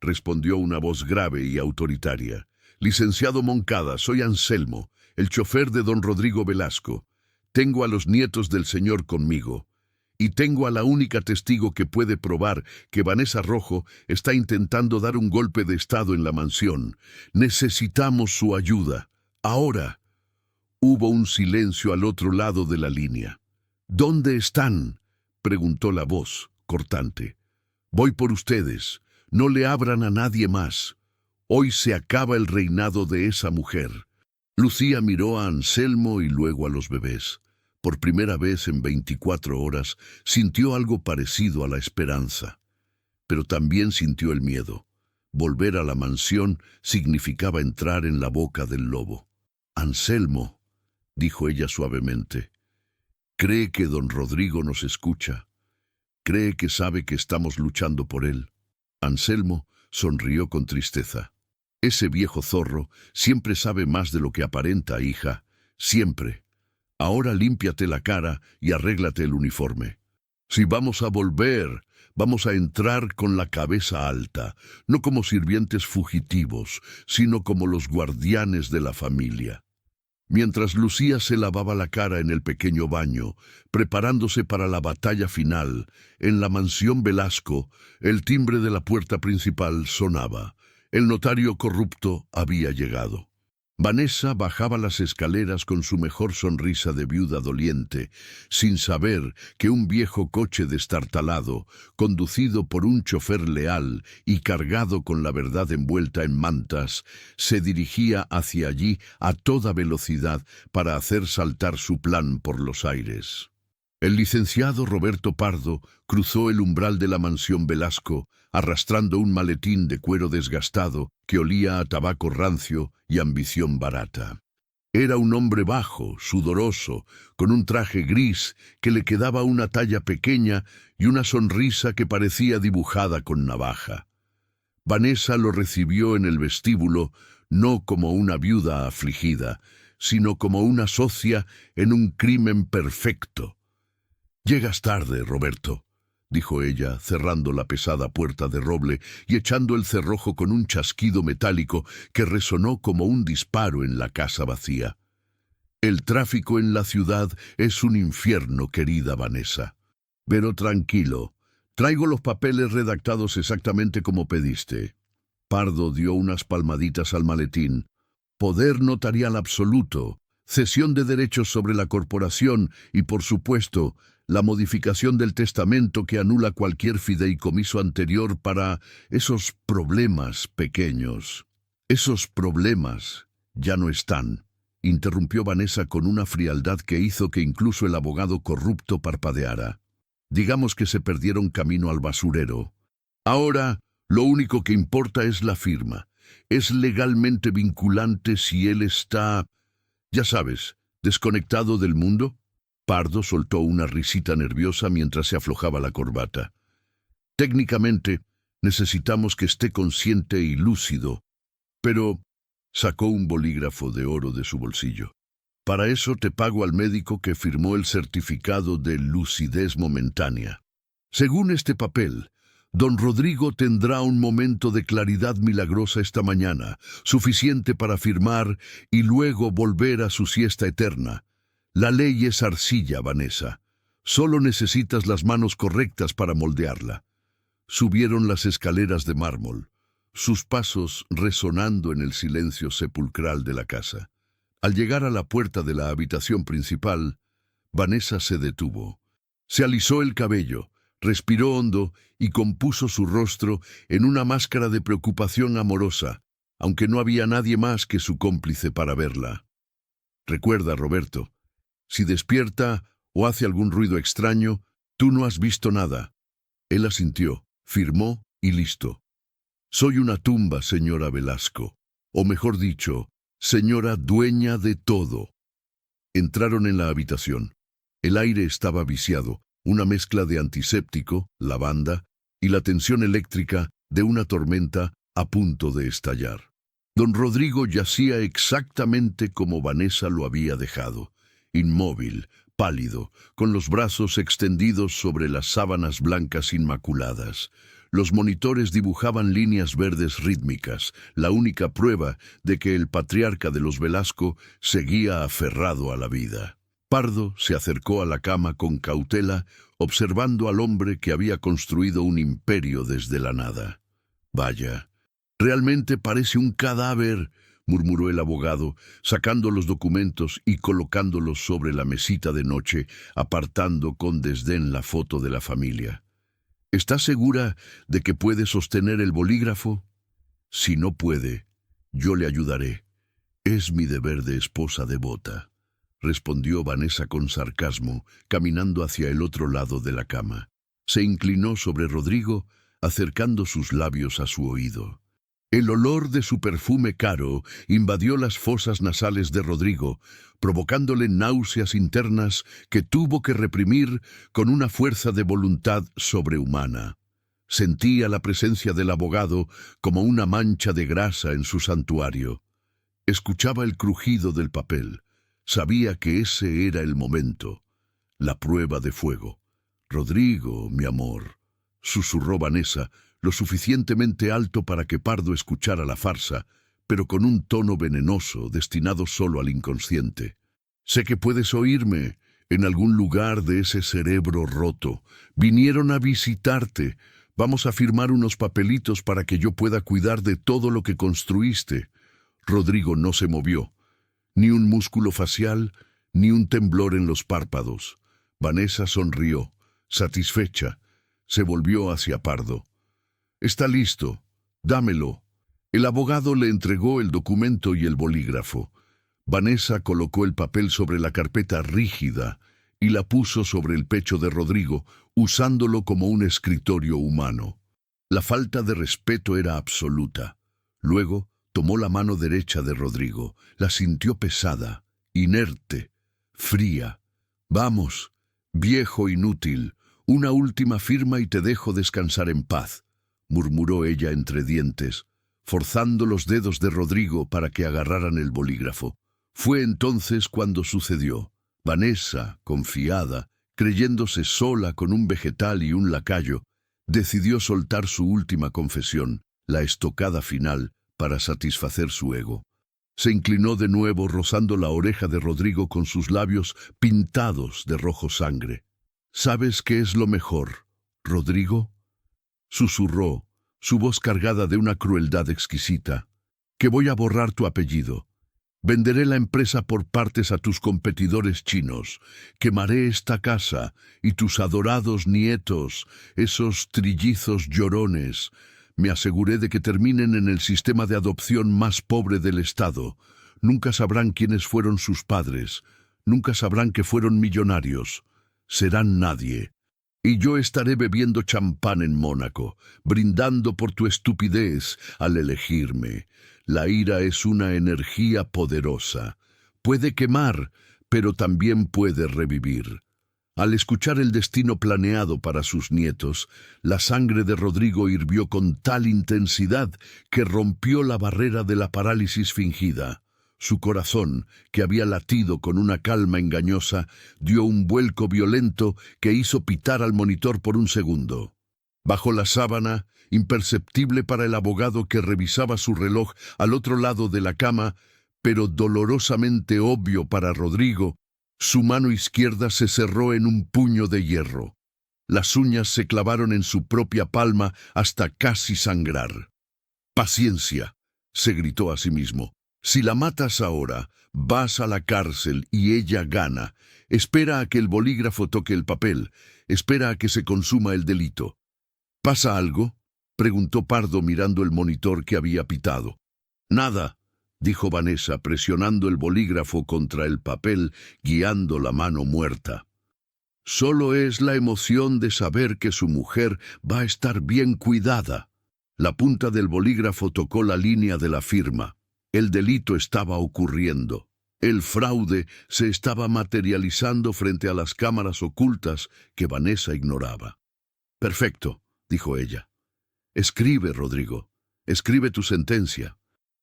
S1: respondió una voz grave y autoritaria. «Licenciado Moncada, soy Anselmo. el chofer de don Rodrigo Velasco. Tengo a los nietos del señor conmigo. Y tengo a la única testigo que puede probar que Vanessa Rojo está intentando dar un golpe de estado en la mansión. Necesitamos su ayuda. Ahora. Hubo un silencio al otro lado de la línea. ¿Dónde están?, preguntó la voz, cortante. Voy por ustedes. No le abran a nadie más. Hoy se acaba el reinado de esa mujer. Lucía miró a Anselmo y luego a los bebés. Por primera vez en 24 horas sintió algo parecido a la esperanza. Pero también sintió el miedo. Volver a la mansión significaba entrar en la boca del lobo. Anselmo, dijo ella suavemente, cree que don Rodrigo nos escucha. Cree que sabe que estamos luchando por él. Anselmo sonrió con tristeza. Ese viejo zorro siempre sabe más de lo que aparenta, hija. Siempre. Ahora límpiate la cara y arréglate el uniforme. Si vamos a volver, vamos a entrar con la cabeza alta, no como sirvientes fugitivos, sino como los guardianes de la familia. Mientras Lucía se lavaba la cara en el pequeño baño, preparándose para la batalla final, en la mansión Velasco, el timbre de la puerta principal sonaba. El notario corrupto había llegado. Vanessa bajaba las escaleras con su mejor sonrisa de viuda doliente, sin saber que un viejo coche destartalado, conducido por un chofer leal y cargado con la verdad envuelta en mantas, se dirigía hacia allí a toda velocidad para hacer saltar su plan por los aires. El licenciado Roberto Pardo cruzó el umbral de la mansión Velasco, arrastrando un maletín de cuero desgastado que olía a tabaco rancio y ambición barata. Era un hombre bajo, sudoroso, con un traje gris que le quedaba una talla pequeña y una sonrisa que parecía dibujada con navaja. Vanessa lo recibió en el vestíbulo no como una viuda afligida, sino como una socia en un crimen perfecto. «Llegas tarde, Roberto», dijo ella, cerrando la pesada puerta de roble y echando el cerrojo con un chasquido metálico que resonó como un disparo en la casa vacía. «El tráfico en la ciudad es un infierno, querida Vanessa. Pero tranquilo, traigo los papeles redactados exactamente como pediste». Pardo dio unas palmaditas al maletín. «Poder notarial absoluto, cesión de derechos sobre la corporación y, por supuesto, la modificación del testamento que anula cualquier fideicomiso anterior para esos problemas pequeños». «Esos problemas ya no están», interrumpió Vanessa con una frialdad que hizo que incluso el abogado corrupto parpadeara. «Digamos que se perdieron camino al basurero. Ahora, lo único que importa es la firma. Es legalmente vinculante si él está, ya sabes, desconectado del mundo». Pardo soltó una risita nerviosa mientras se aflojaba la corbata. «Técnicamente, necesitamos que esté consciente y lúcido, pero...» Sacó un bolígrafo de oro de su bolsillo. «Para eso te pago al médico que firmó el certificado de lucidez momentánea. Según este papel, don Rodrigo tendrá un momento de claridad milagrosa esta mañana, suficiente para firmar y luego volver a su siesta eterna. La ley es arcilla, Vanessa. Solo necesitas las manos correctas para moldearla». Subieron las escaleras de mármol, sus pasos resonando en el silencio sepulcral de la casa. Al llegar a la puerta de la habitación principal, Vanessa se detuvo. Se alisó el cabello, respiró hondo y compuso su rostro en una máscara de preocupación amorosa, aunque no había nadie más que su cómplice para verla. «Recuerda, Roberto, si despierta o hace algún ruido extraño, tú no has visto nada». Él asintió, firmó y listo. «Soy una tumba, señora Velasco, o mejor dicho, señora dueña de todo». Entraron en la habitación. El aire estaba viciado, una mezcla de antiséptico, lavanda, y la tensión eléctrica de una tormenta a punto de estallar. Don Rodrigo yacía exactamente como Vanessa lo había dejado, inmóvil, pálido, con los brazos extendidos sobre las sábanas blancas inmaculadas. Los monitores dibujaban líneas verdes rítmicas, la única prueba de que el patriarca de los Velasco seguía aferrado a la vida. Pardo se acercó a la cama con cautela, observando al hombre que había construido un imperio desde la nada. «Vaya, realmente parece un cadáver», murmuró el abogado, sacando los documentos y colocándolos sobre la mesita de noche, apartando con desdén la foto de la familia. «¿Está segura de que puede sostener el bolígrafo?» «Si no puede, yo le ayudaré. Es mi deber de esposa devota», respondió Vanessa con sarcasmo, caminando hacia el otro lado de la cama. Se inclinó sobre Rodrigo, acercando sus labios a su oído. El olor de su perfume caro invadió las fosas nasales de Rodrigo, provocándole náuseas internas que tuvo que reprimir con una fuerza de voluntad sobrehumana. Sentía la presencia del abogado como una mancha de grasa en su santuario. Escuchaba el crujido del papel. Sabía que ese era el momento, la prueba de fuego. «Rodrigo, mi amor», susurró Vanessa, lo suficientemente alto para que Pardo escuchara la farsa, pero con un tono venenoso destinado solo al inconsciente. «Sé que puedes oírme en algún lugar de ese cerebro roto. Vinieron a visitarte. Vamos a firmar unos papelitos para que yo pueda cuidar de todo lo que construiste». Rodrigo no se movió. Ni un músculo facial, ni un temblor en los párpados. Vanessa sonrió, satisfecha. Se volvió hacia Pardo. «Está listo. Dámelo». El abogado le entregó el documento y el bolígrafo. Vanessa colocó el papel sobre la carpeta rígida y la puso sobre el pecho de Rodrigo, usándolo como un escritorio humano. La falta de respeto era absoluta. Luego tomó la mano derecha de Rodrigo, la sintió pesada, inerte, fría. «Vamos, viejo inútil, una última firma y te dejo descansar en paz», murmuró ella entre dientes, forzando los dedos de Rodrigo para que agarraran el bolígrafo. Fue entonces cuando sucedió. Vanessa, confiada, creyéndose sola con un vegetal y un lacayo, decidió soltar su última confesión, la estocada final, para satisfacer su ego. Se inclinó de nuevo rozando la oreja de Rodrigo con sus labios pintados de rojo sangre. «¿Sabes qué es lo mejor, Rodrigo?», susurró, su voz cargada de una crueldad exquisita. «Que voy a borrar tu apellido. Venderé la empresa por partes a tus competidores chinos. Quemaré esta casa y tus adorados nietos, esos trillizos llorones. Me aseguré de que terminen en el sistema de adopción más pobre del Estado. Nunca sabrán quiénes fueron sus padres. Nunca sabrán que fueron millonarios. Serán nadie. Y yo estaré bebiendo champán en Mónaco, brindando por tu estupidez al elegirme. La ira es una energía poderosa. Puede quemar, pero también puede revivir». Al escuchar el destino planeado para sus nietos, la sangre de Rodrigo hirvió con tal intensidad que rompió la barrera de la parálisis fingida. Su corazón, que había latido con una calma engañosa, dio un vuelco violento que hizo pitar al monitor por un segundo. Bajo la sábana, imperceptible para el abogado que revisaba su reloj al otro lado de la cama, pero dolorosamente obvio para Rodrigo, su mano izquierda se cerró en un puño de hierro. Las uñas se clavaron en su propia palma hasta casi sangrar. «Paciencia», se gritó a sí mismo. «Si la matas ahora, vas a la cárcel y ella gana. Espera a que el bolígrafo toque el papel. Espera a que se consuma el delito». «¿Pasa algo?», preguntó Pardo mirando el monitor que había pitado. «Nada», dijo Vanessa, presionando el bolígrafo contra el papel, guiando la mano muerta. «Solo es la emoción de saber que su mujer va a estar bien cuidada». La punta del bolígrafo tocó la línea de la firma. El delito estaba ocurriendo. El fraude se estaba materializando frente a las cámaras ocultas que Vanessa ignoraba. «Perfecto», dijo ella. «Escribe, Rodrigo. Escribe tu sentencia».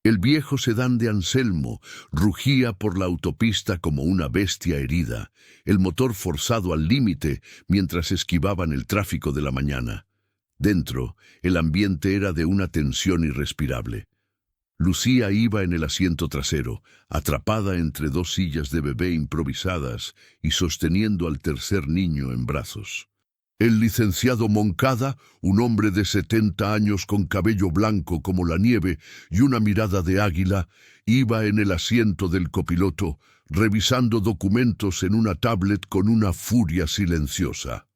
S1: El viejo sedán de Anselmo rugía por la autopista como una bestia herida, el motor forzado al límite mientras esquivaban el tráfico de la mañana. Dentro, el ambiente era de una tensión irrespirable. Lucía iba en el asiento trasero, atrapada entre dos sillas de bebé improvisadas y sosteniendo al tercer niño en brazos. El licenciado Moncada, un hombre de 70 años con cabello blanco como la nieve y una mirada de águila, iba en el asiento del copiloto, revisando documentos en una tablet con una furia silenciosa.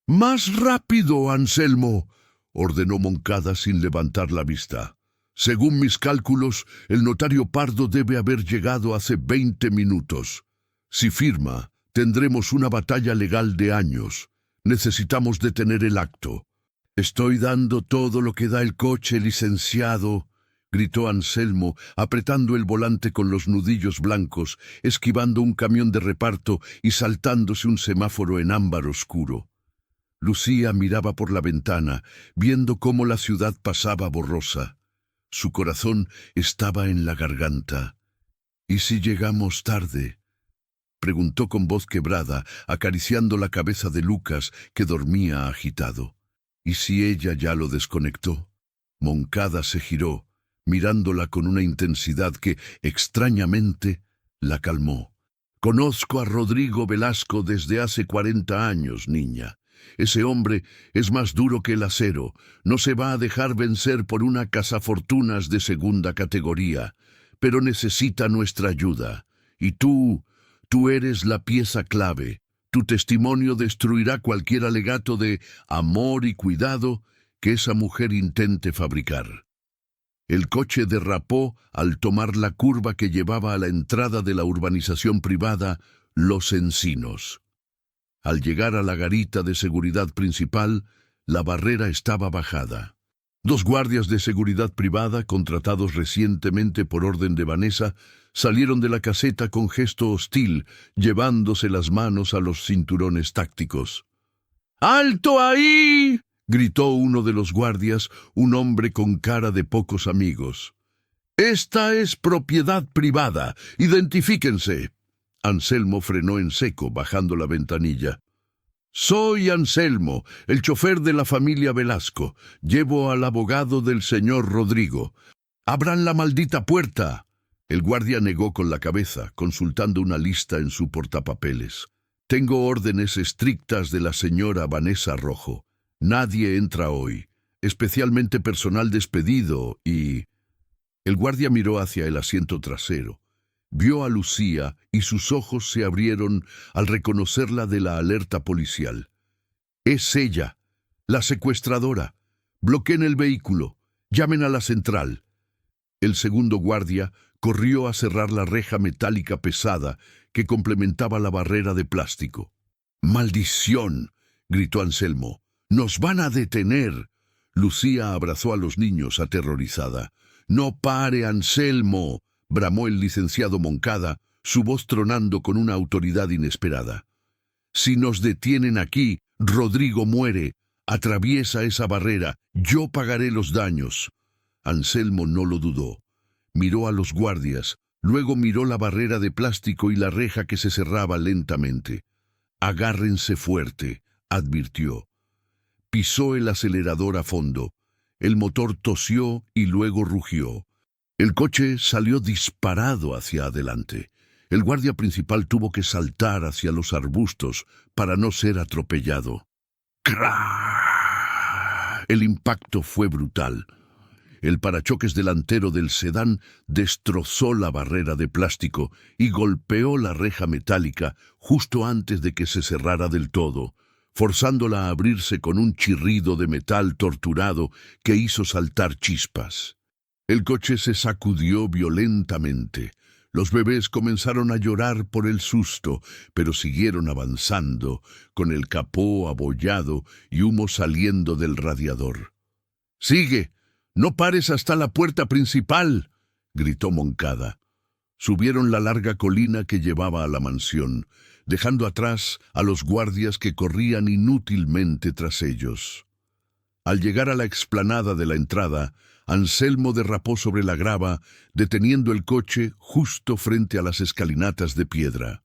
S1: «¡Más rápido, Anselmo!», ordenó Moncada sin levantar la vista. «Según mis cálculos, el notario Pardo debe haber llegado hace 20 minutos. Si firma, tendremos una batalla legal de años. Necesitamos detener el acto». «Estoy dando todo lo que da el coche, licenciado», gritó Anselmo, apretando el volante con los nudillos blancos, esquivando un camión de reparto y saltándose un semáforo en ámbar oscuro. Lucía miraba por la ventana, viendo cómo la ciudad pasaba borrosa. Su corazón estaba en la garganta. «¿Y si llegamos tarde?», preguntó con voz quebrada, acariciando la cabeza de Lucas, que dormía agitado. «¿Y si ella ya lo desconectó?». Moncada se giró, mirándola con una intensidad que, extrañamente, la calmó. «Conozco a Rodrigo Velasco desde hace 40 años, niña. Ese hombre es más duro que el acero. No se va a dejar vencer por una cazafortunas de segunda categoría, pero necesita nuestra ayuda. Y tú eres la pieza clave. Tu testimonio destruirá cualquier alegato de amor y cuidado que esa mujer intente fabricar». El coche derrapó al tomar la curva que llevaba a la entrada de la urbanización privada Los Encinos. Al llegar a la garita de seguridad principal, la barrera estaba bajada. 2 guardias de seguridad privada, contratados recientemente por orden de Vanessa, salieron de la caseta con gesto hostil, llevándose las manos a los cinturones tácticos. «¡Alto ahí!», gritó uno de los guardias, un hombre con cara de pocos amigos. «Esta es propiedad privada. Identifíquense». Anselmo frenó en seco, bajando la ventanilla. «Soy Anselmo, el chofer de la familia Velasco. Llevo al abogado del señor Rodrigo. ¡Abran la maldita puerta!». El guardia negó con la cabeza, consultando una lista en su portapapeles. «Tengo órdenes estrictas de la señora Vanessa Rojo. Nadie entra hoy, especialmente personal despedido y...». El guardia miró hacia el asiento trasero. Vio a Lucía y sus ojos se abrieron al reconocerla de la alerta policial. «Es ella, la secuestradora. Bloqueen el vehículo. Llamen a la central». El segundo guardia corrió a cerrar la reja metálica pesada que complementaba la barrera de plástico. «¡Maldición!», gritó Anselmo. «¡Nos van a detener!». Lucía abrazó a los niños aterrorizada. «¡No pare, Anselmo!», bramó el licenciado Moncada, su voz tronando con una autoridad inesperada. «Si nos detienen aquí, Rodrigo muere. Atraviesa esa barrera. Yo pagaré los daños». Anselmo no lo dudó. Miró a los guardias, luego miró la barrera de plástico y la reja que se cerraba lentamente. «Agárrense fuerte», advirtió. Pisó el acelerador a fondo. El motor tosió y luego rugió. El coche salió disparado hacia adelante. El guardia principal tuvo que saltar hacia los arbustos para no ser atropellado. ¡Craa! El impacto fue brutal. El parachoques delantero del sedán destrozó la barrera de plástico y golpeó la reja metálica justo antes de que se cerrara del todo, forzándola a abrirse con un chirrido de metal torturado que hizo saltar chispas. El coche se sacudió violentamente. Los bebés comenzaron a llorar por el susto, pero siguieron avanzando, con el capó abollado y humo saliendo del radiador. «¡Sigue! ¡No pares hasta la puerta principal!», gritó Moncada. Subieron la larga colina que llevaba a la mansión, dejando atrás a los guardias que corrían inútilmente tras ellos. Al llegar a la explanada de la entrada, Anselmo derrapó sobre la grava, deteniendo el coche justo frente a las escalinatas de piedra.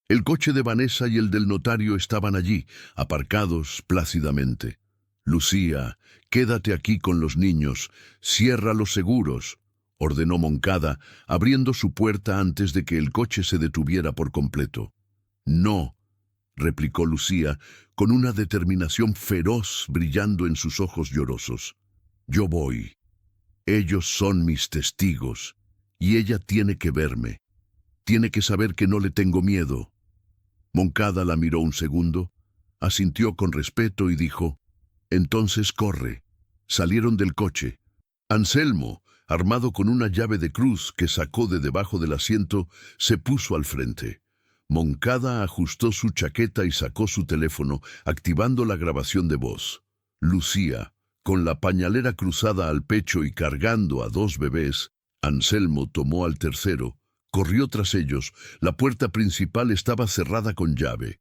S1: El coche de Vanessa y el del notario estaban allí, aparcados plácidamente. Lucía, quédate aquí con los niños, cierra los seguros, ordenó Moncada, abriendo su puerta antes de que el coche se detuviera por completo. No, replicó Lucía, con una determinación feroz brillando en sus ojos llorosos. Yo voy. Ellos son mis testigos, y ella tiene que verme. Tiene que saber que no le tengo miedo. Moncada la miró un segundo, asintió con respeto y dijo: entonces corre. Salieron del coche. Anselmo, armado con una llave de cruz que sacó de debajo del asiento, se puso al frente. Moncada ajustó su chaqueta y sacó su teléfono, activando la grabación de voz. Lucía, con la pañalera cruzada al pecho y cargando a 2 bebés, Anselmo tomó al tercero, corrió tras ellos. La puerta principal estaba cerrada con llave.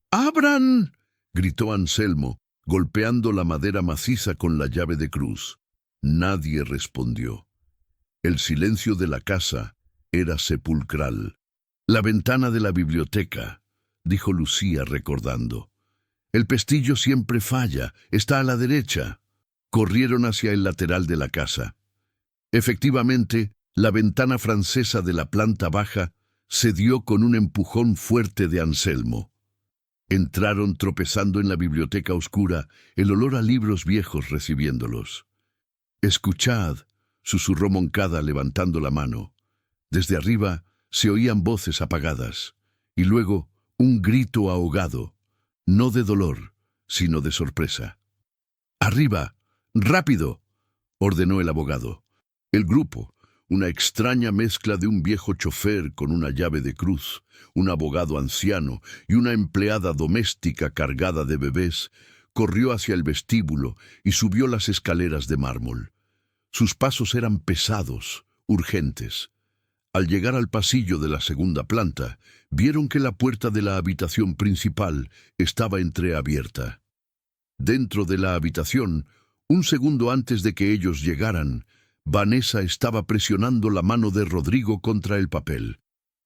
S1: ¡Abran!, gritó Anselmo, golpeando la madera maciza con la llave de cruz. Nadie respondió. El silencio de la casa era sepulcral. La ventana de la biblioteca, dijo Lucía recordando. El pestillo siempre falla, está a la derecha. Corrieron hacia el lateral de la casa. Efectivamente, la ventana francesa de la planta baja se dio con un empujón fuerte de Anselmo. Entraron tropezando en la biblioteca oscura, el olor a libros viejos recibiéndolos. «Escuchad», susurró Moncada levantando la mano. Desde arriba se oían voces apagadas, y luego un grito ahogado, no de dolor, sino de sorpresa. «¡Arriba! ¡Rápido!», ordenó el abogado. El grupo, una extraña mezcla de un viejo chofer con una llave de cruz, un abogado anciano y una empleada doméstica cargada de bebés, corrió hacia el vestíbulo y subió las escaleras de mármol. Sus pasos eran pesados, urgentes. Al llegar al pasillo de la segunda planta, vieron que la puerta de la habitación principal estaba entreabierta. Dentro de la habitación, un segundo antes de que ellos llegaran, Vanessa estaba presionando la mano de Rodrigo contra el papel.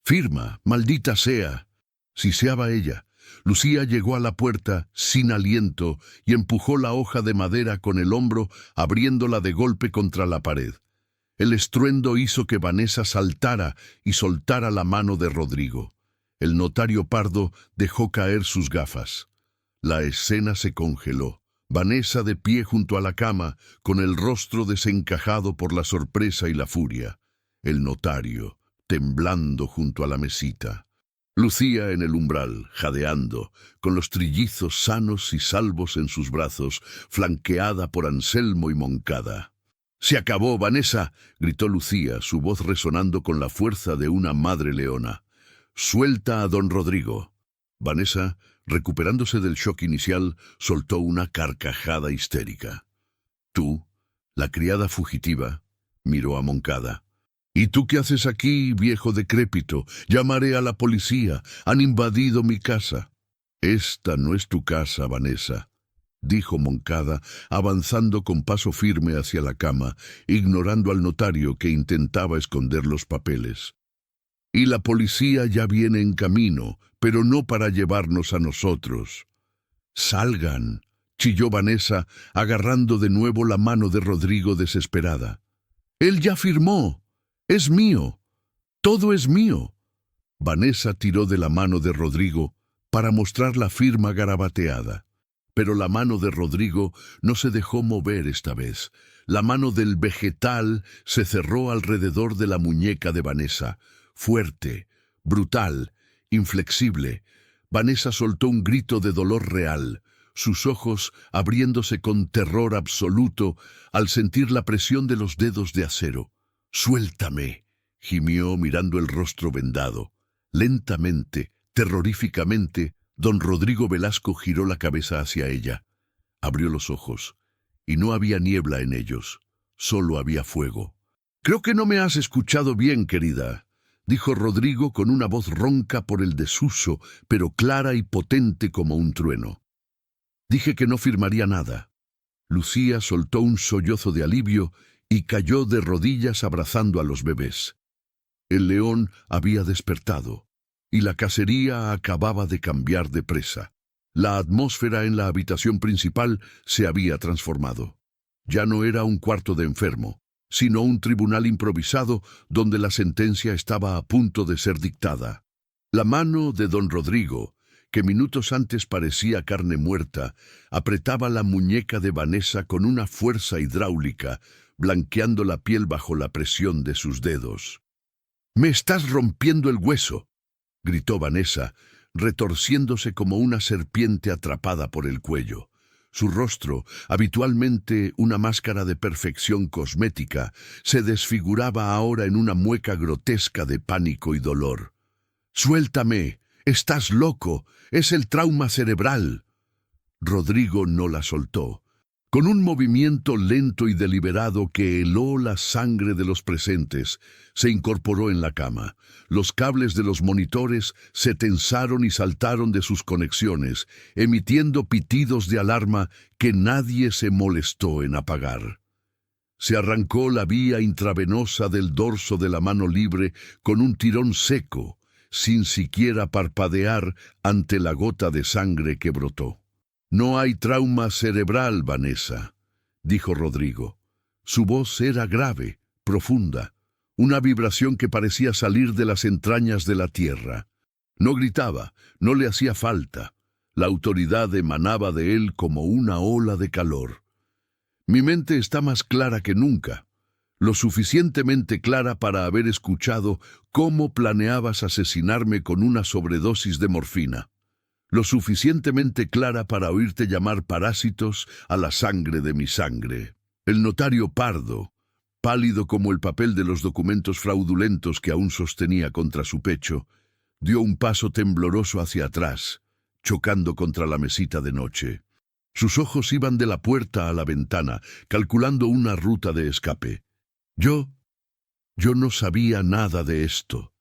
S1: «Firma, maldita sea», siseaba ella. Lucía llegó a la puerta sin aliento y empujó la hoja de madera con el hombro, abriéndola de golpe contra la pared. El estruendo hizo que Vanessa saltara y soltara la mano de Rodrigo. El notario Pardo dejó caer sus gafas. La escena se congeló. Vanessa de pie junto a la cama, con el rostro desencajado por la sorpresa y la furia. El notario, temblando junto a la mesita. Lucía en el umbral, jadeando, con los trillizos sanos y salvos en sus brazos, flanqueada por Anselmo y Moncada. «¡Se acabó, Vanessa!», gritó Lucía, su voz resonando con la fuerza de una madre leona. «Suelta a don Rodrigo». Vanessa, recuperándose del shock inicial, soltó una carcajada histérica. «Tú, la criada fugitiva», miró a Moncada. «¿Y tú qué haces aquí, viejo decrépito? Llamaré a la policía. Han invadido mi casa». «Esta no es tu casa, Vanessa», dijo Moncada, avanzando con paso firme hacia la cama, ignorando al notario que intentaba esconder los papeles. «Y la policía ya viene en camino, pero no para llevarnos a nosotros». «Salgan», chilló Vanessa, agarrando de nuevo la mano de Rodrigo desesperada. «Él ya firmó. Es mío. Todo es mío». Vanessa tiró de la mano de Rodrigo para mostrar la firma garabateada. Pero la mano de Rodrigo no se dejó mover esta vez. La mano del vegetal se cerró alrededor de la muñeca de Vanessa. Fuerte, brutal, inflexible. Vanessa soltó un grito de dolor real, sus ojos abriéndose con terror absoluto al sentir la presión de los dedos de acero. «Suéltame», gimió mirando el rostro vendado. Lentamente, terroríficamente, don Rodrigo Velasco giró la cabeza hacia ella. Abrió los ojos, y no había niebla en ellos, solo había fuego. «Creo que no me has escuchado bien, querida», dijo Rodrigo con una voz ronca por el desuso, pero clara y potente como un trueno. «Dije que no firmaría nada». Lucía soltó un sollozo de alivio y cayó de rodillas abrazando a los bebés. El león había despertado, y la cacería acababa de cambiar de presa. La atmósfera en la habitación principal se había transformado. Ya no era un cuarto de enfermo, sino un tribunal improvisado donde la sentencia estaba a punto de ser dictada. La mano de don Rodrigo, que minutos antes parecía carne muerta, apretaba la muñeca de Vanessa con una fuerza hidráulica, blanqueando la piel bajo la presión de sus dedos. «¡Me estás rompiendo el hueso!», gritó Vanessa, retorciéndose como una serpiente atrapada por el cuello. Su rostro, habitualmente una máscara de perfección cosmética, se desfiguraba ahora en una mueca grotesca de pánico y dolor. «¡Suéltame! ¡Estás loco! ¡Es el trauma cerebral!». Rodrigo no la soltó. Con un movimiento lento y deliberado que heló la sangre de los presentes, se incorporó en la cama. Los cables de los monitores se tensaron y saltaron de sus conexiones, emitiendo pitidos de alarma que nadie se molestó en apagar. Se arrancó la vía intravenosa del dorso de la mano libre con un tirón seco, sin siquiera parpadear ante la gota de sangre que brotó. «No hay trauma cerebral, Vanessa», dijo Rodrigo. Su voz era grave, profunda, una vibración que parecía salir de las entrañas de la tierra. No gritaba, no le hacía falta. La autoridad emanaba de él como una ola de calor. «Mi mente está más clara que nunca, lo suficientemente clara para haber escuchado cómo planeabas asesinarme con una sobredosis de morfina. Lo suficientemente clara para oírte llamar parásitos a la sangre de mi sangre». El notario Pardo, pálido como el papel de los documentos fraudulentos que aún sostenía contra su pecho, dio un paso tembloroso hacia atrás, chocando contra la mesita de noche. Sus ojos iban de la puerta a la ventana, calculando una ruta de escape. Yo no sabía nada de esto»,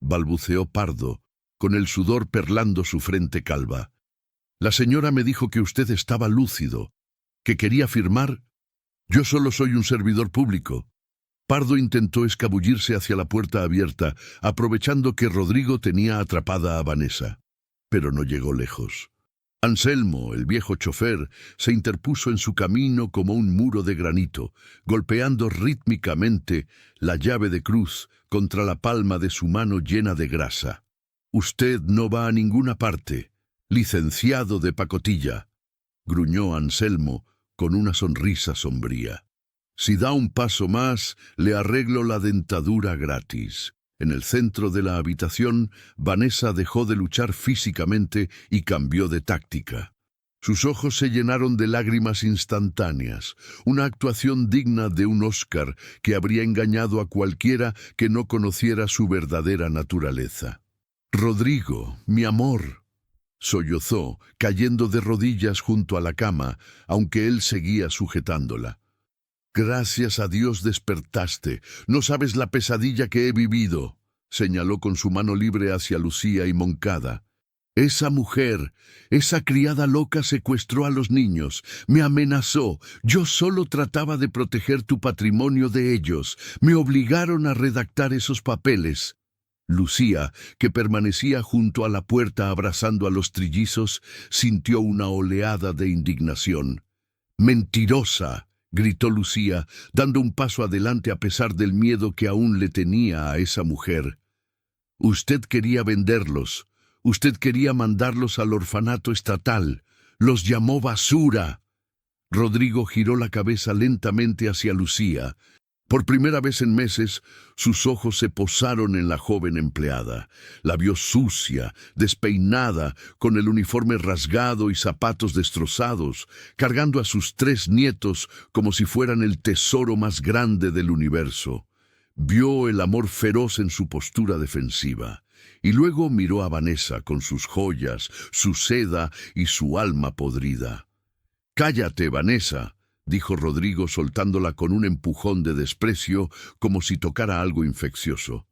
S1: balbuceó Pardo, con el sudor perlando su frente calva. «La señora me dijo que usted estaba lúcido, que quería firmar. Yo solo soy un servidor público». Pardo intentó escabullirse hacia la puerta abierta, aprovechando que Rodrigo tenía atrapada a Vanessa. Pero no llegó lejos. Anselmo, el viejo chofer, se interpuso en su camino como un muro de granito, golpeando rítmicamente la llave de cruz contra la palma de su mano llena de grasa. «Usted no va a ninguna parte, licenciado de pacotilla», gruñó Anselmo con una sonrisa sombría. «Si da un paso más, le arreglo la dentadura gratis». En el centro de la habitación, Vanessa dejó de luchar físicamente y cambió de táctica. Sus ojos se llenaron de lágrimas instantáneas, una actuación digna de un Oscar que habría engañado a cualquiera que no conociera su verdadera naturaleza. «Rodrigo, mi amor», sollozó, cayendo de rodillas junto a la cama, aunque él seguía sujetándola. «Gracias a Dios despertaste. No sabes la pesadilla que he vivido», señaló con su mano libre hacia Lucía y Moncada. «Esa mujer, esa criada loca secuestró a los niños, me amenazó. Yo solo trataba de proteger tu patrimonio de ellos. Me obligaron a redactar esos papeles». Lucía, que permanecía junto a la puerta abrazando a los trillizos, sintió una oleada de indignación. «¡Mentirosa!», gritó Lucía, dando un paso adelante a pesar del miedo que aún le tenía a esa mujer. «Usted quería venderlos. Usted quería mandarlos al orfanato estatal. Los llamó basura». Rodrigo giró la cabeza lentamente hacia Lucía. Por primera vez en meses, sus ojos se posaron en la joven empleada. La vio sucia, despeinada, con el uniforme rasgado y zapatos destrozados, cargando a sus 3 nietos como si fueran el tesoro más grande del universo. Vio el amor feroz en su postura defensiva. Y luego miró a Vanessa con sus joyas, su seda y su alma podrida. «Cállate, Vanessa», dijo Rodrigo soltándola con un empujón de desprecio como si tocara algo infeccioso.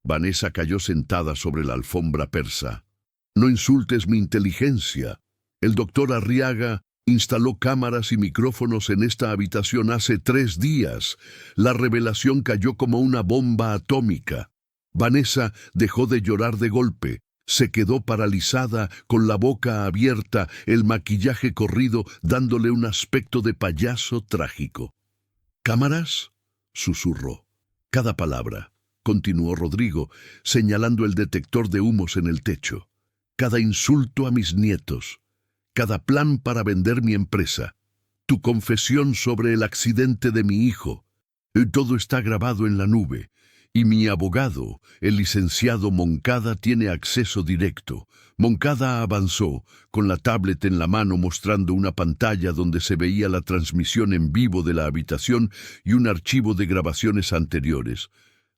S1: Vanessa cayó sentada sobre la alfombra persa. «No insultes mi inteligencia. El doctor Arriaga instaló cámaras y micrófonos en esta habitación hace 3 días. La revelación cayó como una bomba atómica». Vanessa dejó de llorar de golpe, Se quedó paralizada, con la boca abierta, el maquillaje corrido, dándole un aspecto de payaso trágico. «¿Cámaras?», susurró. «Cada palabra», continuó Rodrigo, señalando el detector de humos en el techo. «Cada insulto a mis nietos. Cada plan para vender mi empresa. Tu confesión sobre el accidente de mi hijo. Todo está grabado en la nube. Y mi abogado, el licenciado Moncada, tiene acceso directo». Moncada avanzó, con la tablet en la mano mostrando una pantalla donde se veía la transmisión en vivo de la habitación y un archivo de grabaciones anteriores.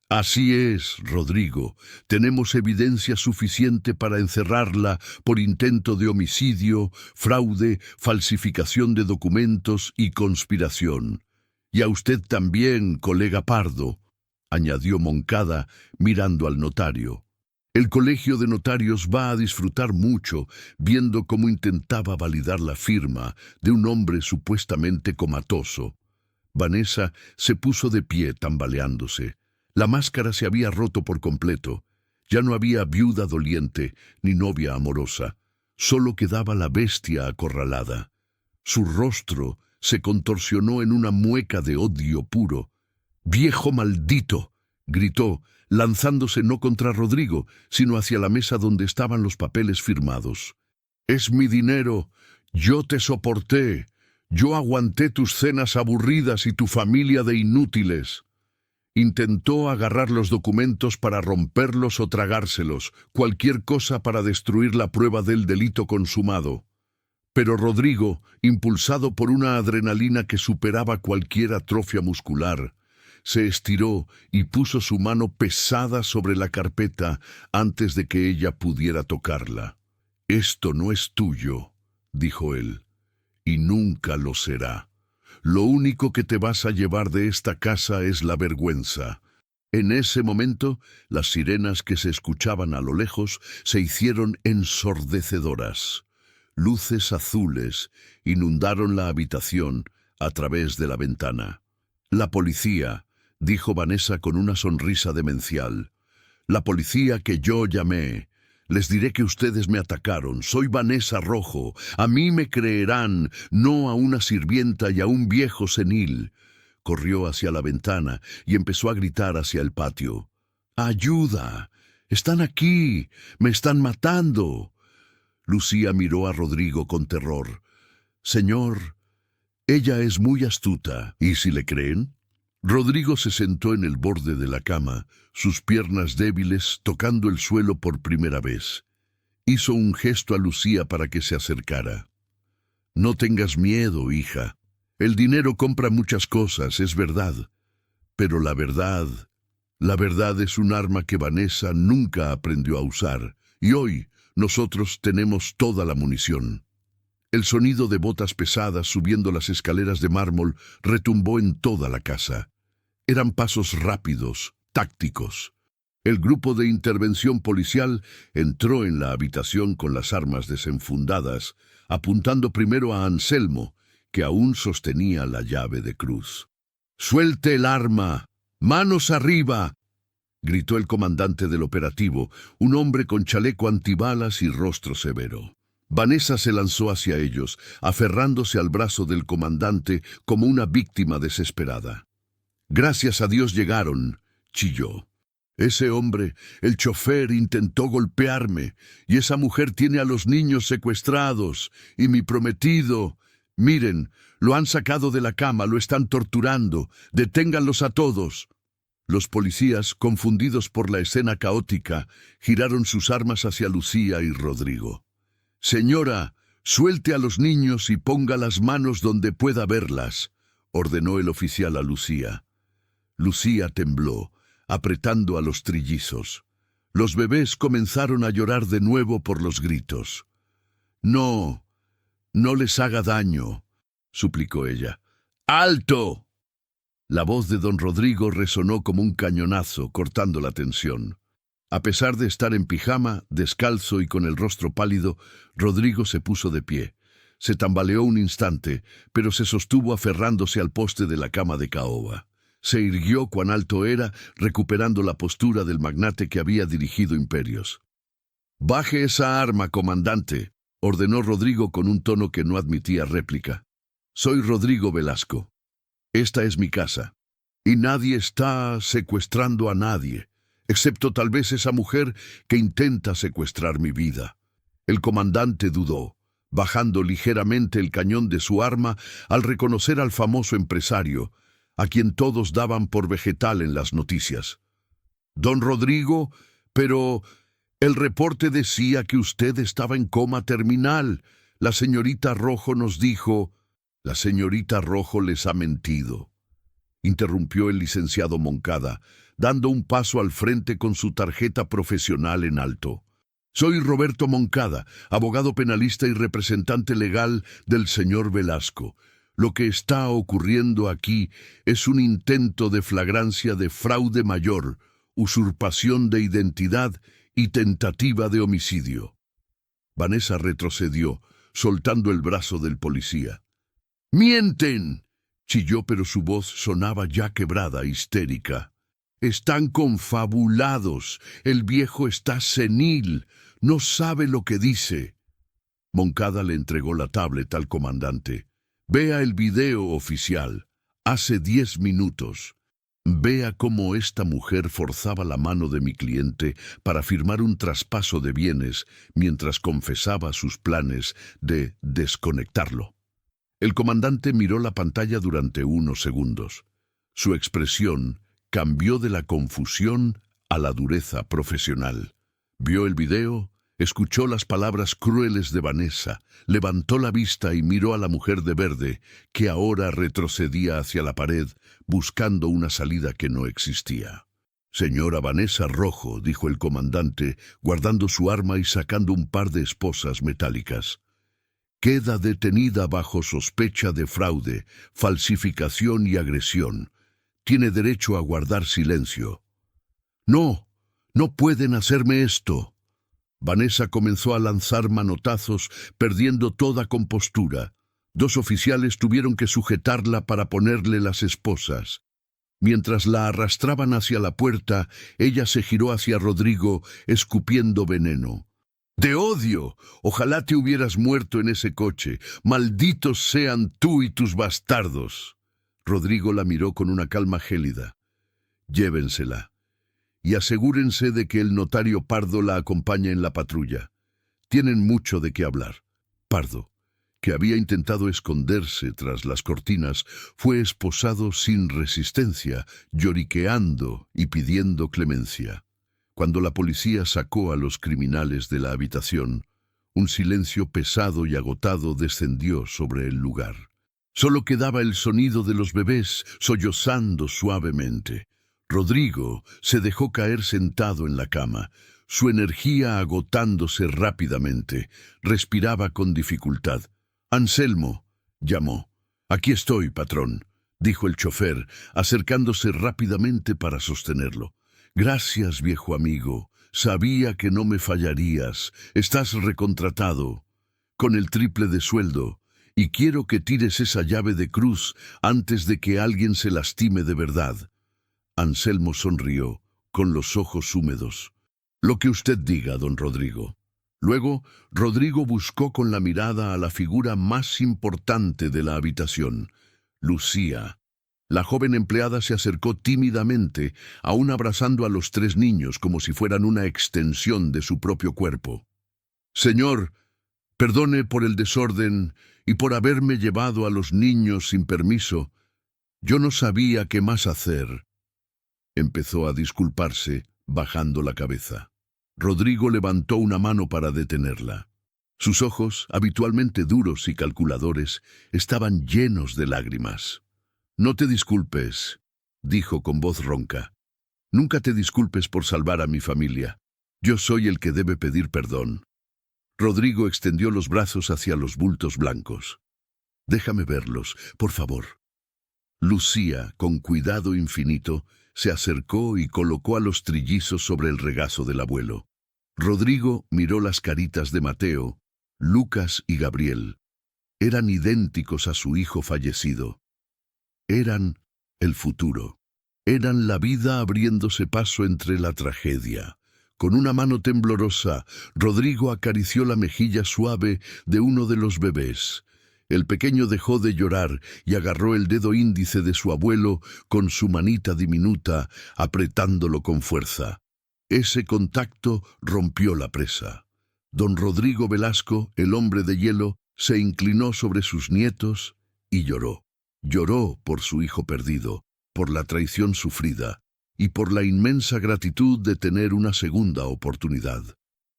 S1: «Así es, Rodrigo. Tenemos evidencia suficiente para encerrarla por intento de homicidio, fraude, falsificación de documentos y conspiración. Y a usted también, colega Pardo», añadió Moncada, mirando al notario. «El Colegio de Notarios va a disfrutar mucho viendo cómo intentaba validar la firma de un hombre supuestamente comatoso». Vanessa se puso de pie, tambaleándose. La máscara se había roto por completo. Ya no había viuda doliente ni novia amorosa. Solo quedaba la bestia acorralada. Su rostro se contorsionó en una mueca de odio puro. «¡Viejo maldito!», gritó, lanzándose no contra Rodrigo, sino hacia la mesa donde estaban los papeles firmados. «Es mi dinero. Yo te soporté. Yo aguanté tus cenas aburridas y tu familia de inútiles». Intentó agarrar los documentos para romperlos o tragárselos, cualquier cosa para destruir la prueba del delito consumado. Pero Rodrigo, impulsado por una adrenalina que superaba cualquier atrofia muscular, se estiró y puso su mano pesada sobre la carpeta antes de que ella pudiera tocarla. «Esto no es tuyo», dijo él, «y nunca lo será. Lo único que te vas a llevar de esta casa es la vergüenza». En ese momento, las sirenas que se escuchaban a lo lejos se hicieron ensordecedoras. Luces azules inundaron la habitación a través de la ventana. «La policía», dijo Vanessa con una sonrisa demencial. «La policía que yo llamé. Les diré que ustedes me atacaron. Soy Vanessa Rojo. A mí me creerán, no a una sirvienta y a un viejo senil». Corrió hacia la ventana y empezó a gritar hacia el patio. «¡Ayuda! ¡Están aquí! ¡Me están matando!». Lucía miró a Rodrigo con terror. «Señor, ella es muy astuta. ¿Y si le creen?». Rodrigo se sentó en el borde de la cama, sus piernas débiles tocando el suelo por primera vez. Hizo un gesto a Lucía para que se acercara. «No tengas miedo, hija. El dinero compra muchas cosas, es verdad. Pero la verdad es un arma que Vanessa nunca aprendió a usar. Y hoy nosotros tenemos toda la munición». El sonido de botas pesadas subiendo las escaleras de mármol retumbó en toda la casa. Eran pasos rápidos, tácticos. El grupo de intervención policial entró en la habitación con las armas desenfundadas, apuntando primero a Anselmo, que aún sostenía la llave de cruz. «¡Suelte el arma! ¡Manos arriba!», gritó el comandante del operativo, un hombre con chaleco antibalas y rostro severo. Vanessa se lanzó hacia ellos, aferrándose al brazo del comandante como una víctima desesperada. «Gracias a Dios llegaron», chilló. «Ese hombre, el chofer, intentó golpearme, y esa mujer tiene a los niños secuestrados, y mi prometido. Miren, lo han sacado de la cama, lo están torturando. Deténganlos a todos». Los policías, confundidos por la escena caótica, giraron sus armas hacia Lucía y Rodrigo. «Señora, suelte a los niños y ponga las manos donde pueda verlas», ordenó el oficial a Lucía. Lucía tembló, apretando a los trillizos. Los bebés comenzaron a llorar de nuevo por los gritos. «No, no les haga daño», suplicó ella. «¡Alto!». La voz de don Rodrigo resonó como un cañonazo, cortando la tensión. A pesar de estar en pijama, descalzo y con el rostro pálido, Rodrigo se puso de pie. Se tambaleó un instante, pero se sostuvo aferrándose al poste de la cama de caoba. Se irguió cuán alto era, recuperando la postura del magnate que había dirigido imperios. Baje esa arma, comandante, ordenó Rodrigo con un tono que no admitía réplica. Soy Rodrigo Velasco. Esta es mi casa. Y nadie está secuestrando a nadie, excepto tal vez esa mujer que intenta secuestrar mi vida. El comandante dudó, bajando ligeramente el cañón de su arma al reconocer al famoso empresario, a quien todos daban por vegetal en las noticias. Don Rodrigo, pero el reporte decía que usted estaba en coma terminal. La señorita Rojo nos dijo... La señorita Rojo les ha mentido, interrumpió el licenciado Moncada, dando un paso al frente con su tarjeta profesional en alto. Soy Roberto Moncada, abogado penalista y representante legal del señor Velasco. Lo que está ocurriendo aquí es un intento de flagrancia de fraude mayor, usurpación de identidad y tentativa de homicidio. Vanessa retrocedió, soltando el brazo del policía. ¡Mienten!, chilló, pero su voz sonaba ya quebrada, histérica. Están confabulados. El viejo está senil. No sabe lo que dice. Moncada le entregó la tablet al comandante. Vea el video oficial. Hace 10 minutos. Vea cómo esta mujer forzaba la mano de mi cliente para firmar un traspaso de bienes mientras confesaba sus planes de desconectarlo. El comandante miró la pantalla durante unos segundos. Su expresión cambió de la confusión a la dureza profesional. Vio el video, escuchó las palabras crueles de Vanessa, levantó la vista y miró a la mujer de verde, que ahora retrocedía hacia la pared, buscando una salida que no existía. Señora Vanessa Rojo, dijo el comandante, guardando su arma y sacando un par de esposas metálicas. Queda detenida bajo sospecha de fraude, falsificación y agresión. Tiene derecho a guardar silencio. No, no pueden hacerme esto. Vanessa comenzó a lanzar manotazos, perdiendo toda compostura. 2 oficiales tuvieron que sujetarla para ponerle las esposas. Mientras la arrastraban hacia la puerta, ella se giró hacia Rodrigo, escupiendo veneno. ¡De odio! Ojalá te hubieras muerto en ese coche. Malditos sean tú y tus bastardos. Rodrigo la miró con una calma gélida. Llévensela. Y asegúrense de que el notario Pardo la acompañe en la patrulla. Tienen mucho de qué hablar. Pardo, que había intentado esconderse tras las cortinas, fue esposado sin resistencia, lloriqueando y pidiendo clemencia. Cuando la policía sacó a los criminales de la habitación, un silencio pesado y agotado descendió sobre el lugar. Solo quedaba el sonido de los bebés sollozando suavemente. Rodrigo se dejó caer sentado en la cama, su energía agotándose rápidamente. Respiraba con dificultad. «Anselmo», llamó. «Aquí estoy, patrón», dijo el chofer, acercándose rápidamente para sostenerlo. «Gracias, viejo amigo. Sabía que no me fallarías. Estás recontratado, con el triple de sueldo, y quiero que tires esa llave de cruz antes de que alguien se lastime de verdad». Anselmo sonrió, con los ojos húmedos. «Lo que usted diga, don Rodrigo». Luego, Rodrigo buscó con la mirada a la figura más importante de la habitación, Lucía. La joven empleada se acercó tímidamente, aún abrazando a los 3 niños como si fueran una extensión de su propio cuerpo. «Señor, perdone por el desorden y por haberme llevado a los niños sin permiso. Yo no sabía qué más hacer». Empezó a disculparse, bajando la cabeza. Rodrigo levantó una mano para detenerla. Sus ojos, habitualmente duros y calculadores, estaban llenos de lágrimas. «No te disculpes», dijo con voz ronca. «Nunca te disculpes por salvar a mi familia. Yo soy el que debe pedir perdón». Rodrigo extendió los brazos hacia los bultos blancos. «Déjame verlos, por favor». Lucía, con cuidado infinito, se acercó y colocó a los trillizos sobre el regazo del abuelo. Rodrigo miró las caritas de Mateo, Lucas y Gabriel. Eran idénticos a su hijo fallecido. Eran el futuro. Eran la vida abriéndose paso entre la tragedia, Con una mano temblorosa, Rodrigo acarició la mejilla suave de uno de los bebés. El pequeño dejó de llorar y agarró el dedo índice de su abuelo con su manita diminuta, apretándolo con fuerza. Ese contacto rompió la presa. Don Rodrigo Velasco, el hombre de hielo, se inclinó sobre sus nietos y lloró. Lloró por su hijo perdido, por la traición sufrida y por la inmensa gratitud de tener una segunda oportunidad.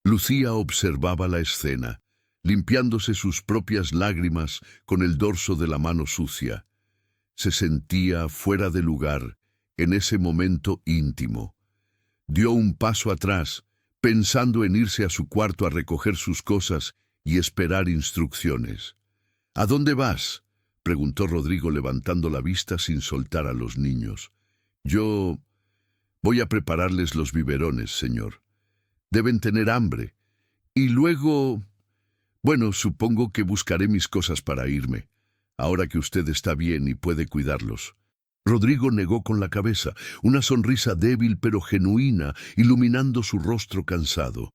S1: Lucía observaba la escena, limpiándose sus propias lágrimas con el dorso de la mano sucia. Se sentía fuera de lugar en ese momento íntimo. Dio un paso atrás, pensando en irse a su cuarto a recoger sus cosas y esperar instrucciones. «¿A dónde vas?», preguntó Rodrigo levantando la vista sin soltar a los niños. «Yo voy a prepararles los biberones, señor. Deben tener hambre. Y luego... Bueno, supongo que buscaré mis cosas para irme, ahora que usted está bien y puede cuidarlos». Rodrigo negó con la cabeza, una sonrisa débil pero genuina, iluminando su rostro cansado.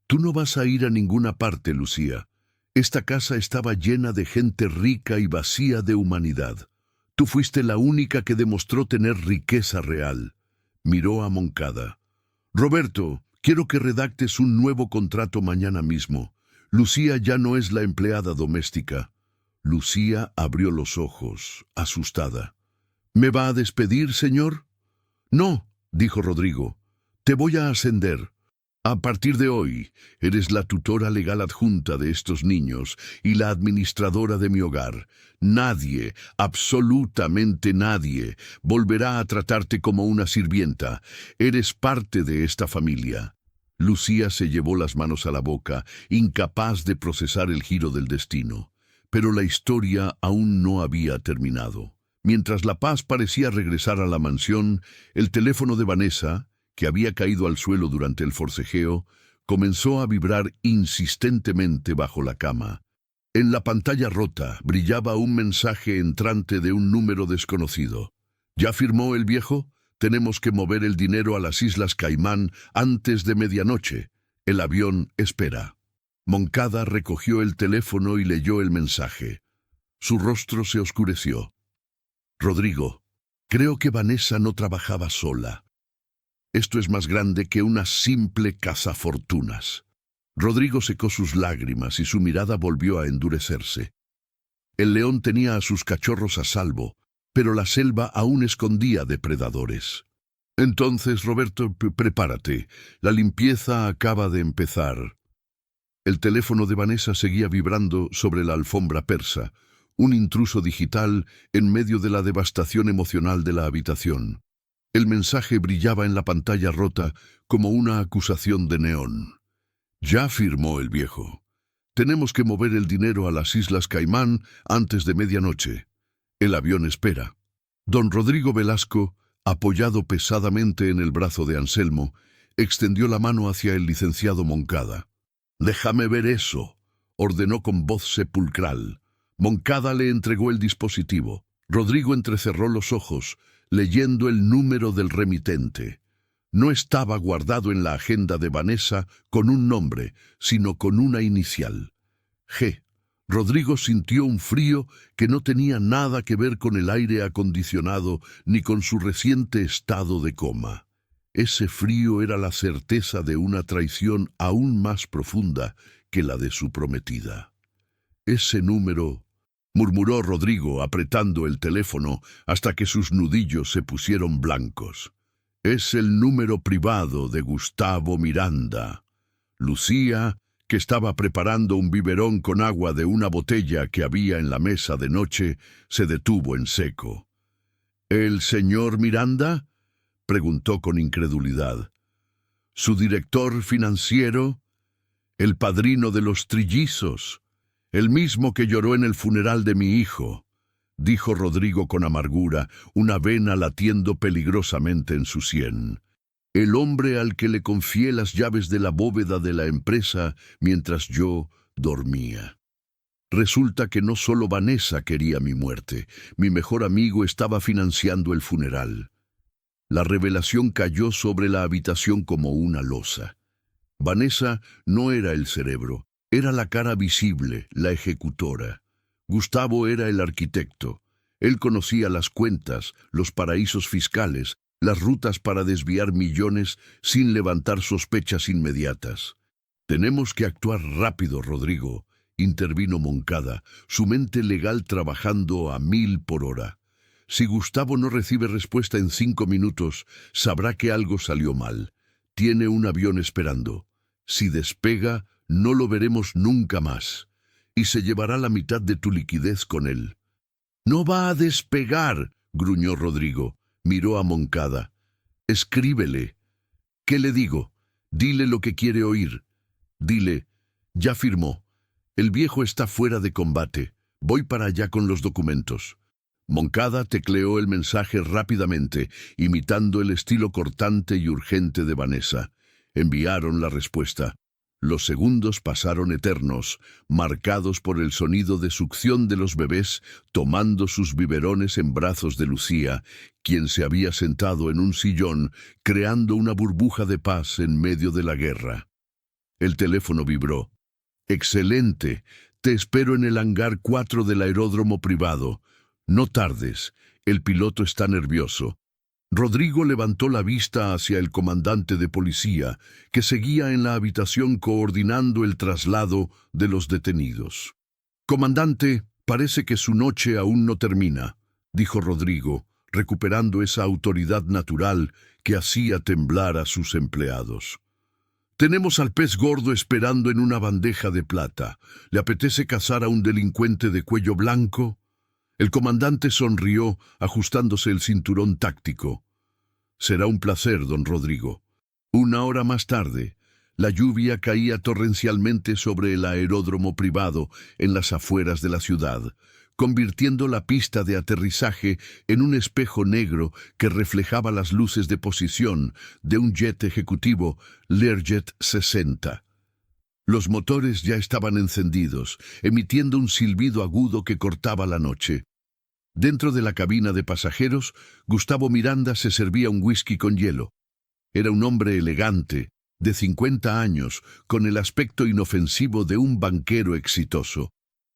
S1: «Tú no vas a ir a ninguna parte, Lucía. Esta casa estaba llena de gente rica y vacía de humanidad. Tú fuiste la única que demostró tener riqueza real». Miró a Moncada. «Roberto, quiero que redactes un nuevo contrato mañana mismo. Lucía ya no es la empleada doméstica». Lucía abrió los ojos, asustada. «¿Me va a despedir, señor?» «No», dijo Rodrigo. «Te voy a ascender. A partir de hoy, eres la tutora legal adjunta de estos niños y la administradora de mi hogar. Nadie, absolutamente nadie, volverá a tratarte como una sirvienta. Eres parte de esta familia». Lucía se llevó las manos a la boca, incapaz de procesar el giro del destino. Pero la historia aún no había terminado. Mientras La Paz parecía regresar a la mansión, el teléfono de Vanessa, que había caído al suelo durante el forcejeo, comenzó a vibrar insistentemente bajo la cama. En la pantalla rota brillaba un mensaje entrante de un número desconocido. «¿Ya firmó el viejo? Tenemos que mover el dinero a las Islas Caimán antes de medianoche. El avión espera». Moncada recogió el teléfono y leyó el mensaje. Su rostro se oscureció. «Rodrigo, creo que Vanessa no trabajaba sola. Esto es más grande que una simple cazafortunas». Rodrigo secó sus lágrimas y su mirada volvió a endurecerse. El león tenía a sus cachorros a salvo, pero la selva aún escondía depredadores. «Entonces, Roberto, prepárate. La limpieza acaba de empezar». El teléfono de Vanessa seguía vibrando sobre la alfombra persa, un intruso digital en medio de la devastación emocional de la habitación. El mensaje brillaba en la pantalla rota como una acusación de neón. «Ya firmó el viejo. Tenemos que mover el dinero a las Islas Caimán antes de medianoche. El avión espera». Don Rodrigo Velasco, apoyado pesadamente en el brazo de Anselmo, extendió la mano hacia el licenciado Moncada. «Déjame ver eso», ordenó con voz sepulcral. Moncada le entregó el dispositivo. Rodrigo entrecerró los ojos, leyendo el número del remitente. No estaba guardado en la agenda de Vanessa con un nombre, sino con una inicial. G. Rodrigo sintió un frío que no tenía nada que ver con el aire acondicionado ni con su reciente estado de coma. Ese frío era la certeza de una traición aún más profunda que la de su prometida. «Ese número», murmuró Rodrigo apretando el teléfono hasta que sus nudillos se pusieron blancos. «Es el número privado de Gustavo Miranda». Lucía, que estaba preparando un biberón con agua de una botella que había en la mesa de noche, se detuvo en seco. «¿El señor Miranda?», preguntó con incredulidad. «¿Su director financiero? El padrino de los trillizos, el mismo que lloró en el funeral de mi hijo», dijo Rodrigo con amargura, una vena latiendo peligrosamente en su sien. «El hombre al que le confié las llaves de la bóveda de la empresa mientras yo dormía. Resulta que no solo Vanessa quería mi muerte, mi mejor amigo estaba financiando el funeral». La revelación cayó sobre la habitación como una losa. Vanessa no era el cerebro, era la cara visible, la ejecutora. Gustavo era el arquitecto. Él conocía las cuentas, los paraísos fiscales, las rutas para desviar millones sin levantar sospechas inmediatas. «Tenemos que actuar rápido, Rodrigo», intervino Moncada, su mente legal trabajando a 1000 por hora. Si Gustavo no recibe respuesta en 5 minutos, sabrá que algo salió mal. Tiene un avión esperando. Si despega, no lo veremos nunca más. Y se llevará la mitad de tu liquidez con él. «No va a despegar», gruñó Rodrigo. Miró a Moncada. «Escríbele». «¿Qué le digo?» «Dile lo que quiere oír». «Dile, ya firmó. El viejo está fuera de combate. Voy para allá con los documentos». Moncada tecleó el mensaje rápidamente, imitando el estilo cortante y urgente de Vanessa. Enviaron la respuesta. Los segundos pasaron eternos, marcados por el sonido de succión de los bebés tomando sus biberones en brazos de Lucía, quien se había sentado en un sillón, creando una burbuja de paz en medio de la guerra. El teléfono vibró. «Excelente. Te espero en el hangar 4 del aeródromo privado. No tardes. El piloto está nervioso». Rodrigo levantó la vista hacia el comandante de policía, que seguía en la habitación coordinando el traslado de los detenidos. «Comandante, parece que su noche aún no termina», dijo Rodrigo, recuperando esa autoridad natural que hacía temblar a sus empleados. «Tenemos al pez gordo esperando en una bandeja de plata. ¿Le apetece cazar a un delincuente de cuello blanco?» El comandante sonrió, ajustándose el cinturón táctico. «Será un placer, don Rodrigo». 1 hora más tarde, la lluvia caía torrencialmente sobre el aeródromo privado en las afueras de la ciudad, convirtiendo la pista de aterrizaje en un espejo negro que reflejaba las luces de posición de un jet ejecutivo Learjet 60. Los motores ya estaban encendidos, emitiendo un silbido agudo que cortaba la noche. Dentro de la cabina de pasajeros, Gustavo Miranda se servía un whisky con hielo. Era un hombre elegante, de 50 años, con el aspecto inofensivo de un banquero exitoso.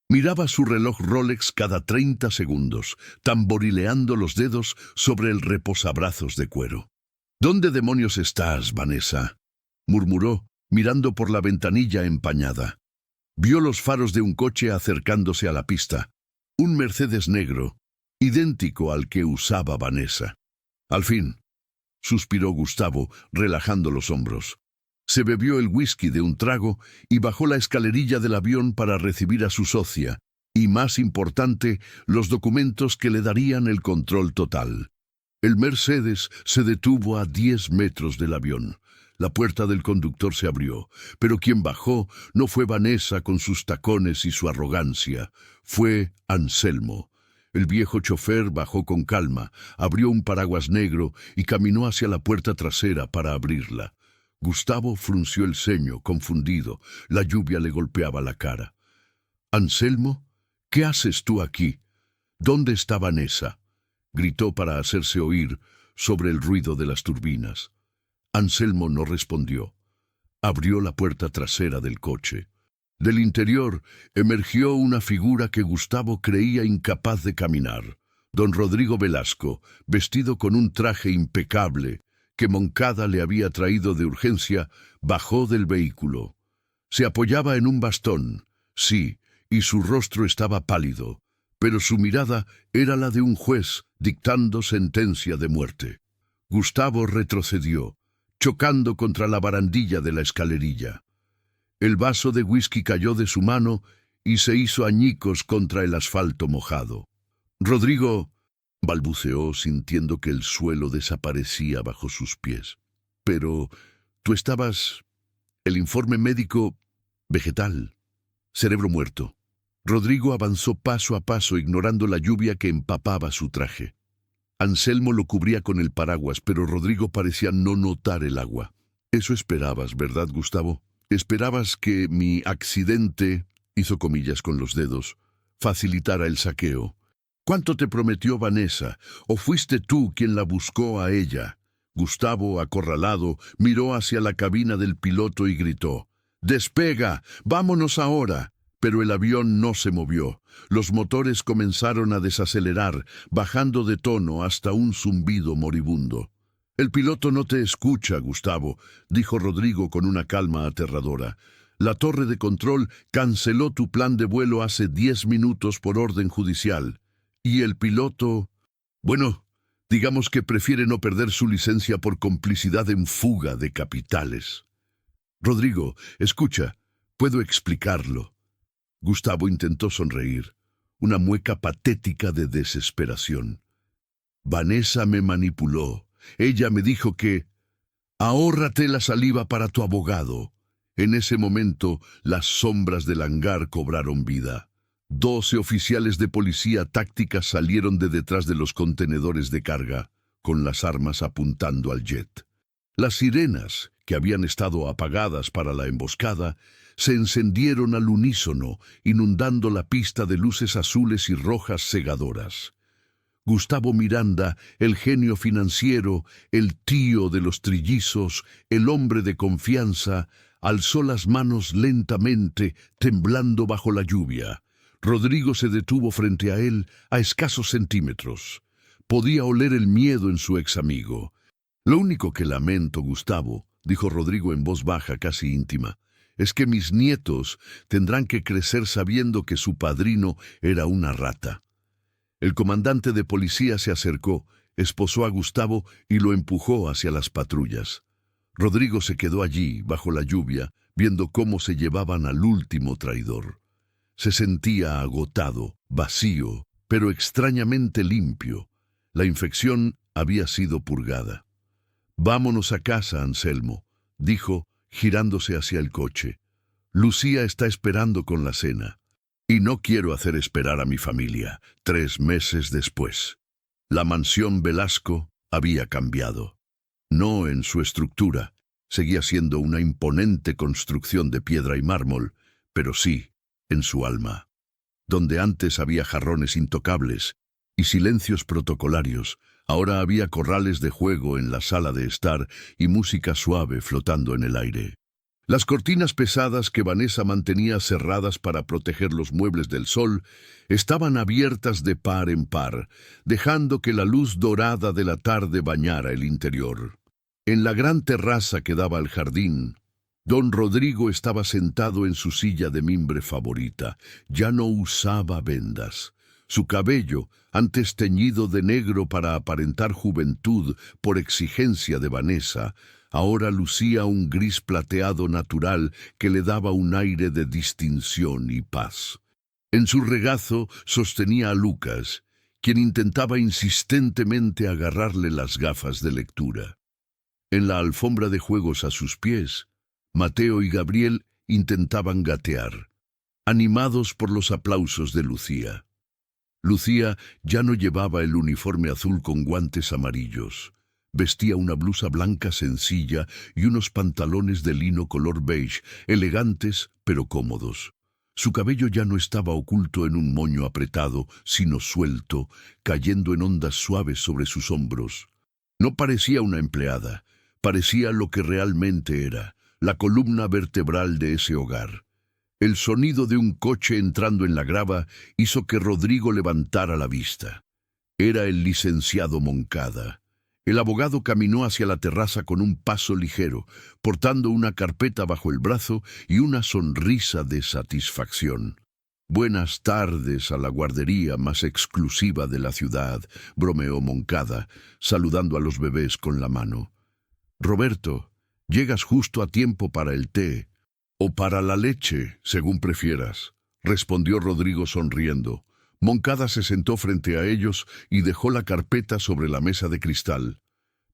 S1: Miraba su reloj Rolex cada 30 segundos, tamborileando los dedos sobre el reposabrazos de cuero. «¿Dónde demonios estás, Vanessa?», murmuró, mirando por la ventanilla empañada. Vio los faros de un coche acercándose a la pista. Un Mercedes negro, idéntico al que usaba Vanessa. «Al fin», suspiró Gustavo, relajando los hombros. Se bebió el whisky de un trago y bajó la escalerilla del avión para recibir a su socia, y más importante, los documentos que le darían el control total. El Mercedes se detuvo a 10 metros del avión. La puerta del conductor se abrió, pero quien bajó no fue Vanessa con sus tacones y su arrogancia, fue Anselmo. El viejo chofer bajó con calma, abrió un paraguas negro y caminó hacia la puerta trasera para abrirla. Gustavo frunció el ceño, confundido. La lluvia le golpeaba la cara. «Anselmo, ¿qué haces tú aquí? ¿Dónde está Vanessa?», gritó para hacerse oír sobre el ruido de las turbinas. Anselmo no respondió. Abrió la puerta trasera del coche. Del interior emergió una figura que Gustavo creía incapaz de caminar. Don Rodrigo Velasco, vestido con un traje impecable que Moncada le había traído de urgencia, bajó del vehículo. Se apoyaba en un bastón, sí, y su rostro estaba pálido, pero su mirada era la de un juez dictando sentencia de muerte. Gustavo retrocedió, chocando contra la barandilla de la escalerilla. El vaso de whisky cayó de su mano y se hizo añicos contra el asfalto mojado. «Rodrigo», balbuceó, sintiendo que el suelo desaparecía bajo sus pies. «Pero tú estabas... el informe médico... vegetal. Cerebro muerto». Rodrigo avanzó paso a paso, ignorando la lluvia que empapaba su traje. Anselmo lo cubría con el paraguas, pero Rodrigo parecía no notar el agua. «Eso esperabas, ¿verdad, Gustavo? Esperabas que mi accidente», hizo comillas con los dedos, «facilitara el saqueo. ¿Cuánto te prometió Vanessa? ¿O fuiste tú quien la buscó a ella?» Gustavo, acorralado, miró hacia la cabina del piloto y gritó: «¡Despega! ¡Vámonos ahora!». Pero el avión no se movió. Los motores comenzaron a desacelerar, bajando de tono hasta un zumbido moribundo. «El piloto no te escucha, Gustavo», dijo Rodrigo con una calma aterradora. «La torre de control canceló tu plan de vuelo hace 10 minutos por orden judicial. Y el piloto... bueno, digamos que prefiere no perder su licencia por complicidad en fuga de capitales». «Rodrigo, escucha, puedo explicarlo». Gustavo intentó sonreír, una mueca patética de desesperación. «Vanessa me manipuló. Ella me dijo que... ahórrate la saliva para tu abogado». En ese momento, las sombras del hangar cobraron vida. 12 oficiales de policía táctica salieron de detrás de los contenedores de carga, con las armas apuntando al jet. Las sirenas, que habían estado apagadas para la emboscada, se encendieron al unísono, inundando la pista de luces azules y rojas cegadoras. Gustavo Miranda, el genio financiero, el tío de los trillizos, el hombre de confianza, alzó las manos lentamente, temblando bajo la lluvia. Rodrigo se detuvo frente a él a escasos centímetros. Podía oler el miedo en su ex amigo. «Lo único que lamento, Gustavo», dijo Rodrigo en voz baja, casi íntima, «es que mis nietos tendrán que crecer sabiendo que su padrino era una rata». El comandante de policía se acercó, esposó a Gustavo y lo empujó hacia las patrullas. Rodrigo se quedó allí, bajo la lluvia, viendo cómo se llevaban al último traidor. Se sentía agotado, vacío, pero extrañamente limpio. La infección había sido purgada. «Vámonos a casa, Anselmo», dijo, girándose hacia el coche. «Lucía está esperando con la cena. Y no quiero hacer esperar a mi familia». 3 meses después, la mansión Velasco había cambiado. No en su estructura, seguía siendo una imponente construcción de piedra y mármol, pero sí en su alma. Donde antes había jarrones intocables y silencios protocolarios, ahora había corrales de juego en la sala de estar y música suave flotando en el aire. Las cortinas pesadas que Vanessa mantenía cerradas para proteger los muebles del sol estaban abiertas de par en par, dejando que la luz dorada de la tarde bañara el interior. En la gran terraza que daba al jardín, don Rodrigo estaba sentado en su silla de mimbre favorita. Ya no usaba vendas. Su cabello, antes teñido de negro para aparentar juventud por exigencia de Vanessa, ahora lucía un gris plateado natural que le daba un aire de distinción y paz. En su regazo sostenía a Lucas, quien intentaba insistentemente agarrarle las gafas de lectura. En la alfombra de juegos a sus pies, Mateo y Gabriel intentaban gatear, animados por los aplausos de Lucía. Lucía ya no llevaba el uniforme azul con guantes amarillos. Vestía una blusa blanca sencilla y unos pantalones de lino color beige, elegantes pero cómodos. Su cabello ya no estaba oculto en un moño apretado, sino suelto, cayendo en ondas suaves sobre sus hombros. No parecía una empleada, parecía lo que realmente era, la columna vertebral de ese hogar. El sonido de un coche entrando en la grava hizo que Rodrigo levantara la vista. Era el licenciado Moncada. El abogado caminó hacia la terraza con un paso ligero, portando una carpeta bajo el brazo y una sonrisa de satisfacción. «Buenas tardes a la guardería más exclusiva de la ciudad», bromeó Moncada, saludando a los bebés con la mano. «Roberto, llegas justo a tiempo para el té, o para la leche, según prefieras», respondió Rodrigo sonriendo. Moncada se sentó frente a ellos y dejó la carpeta sobre la mesa de cristal.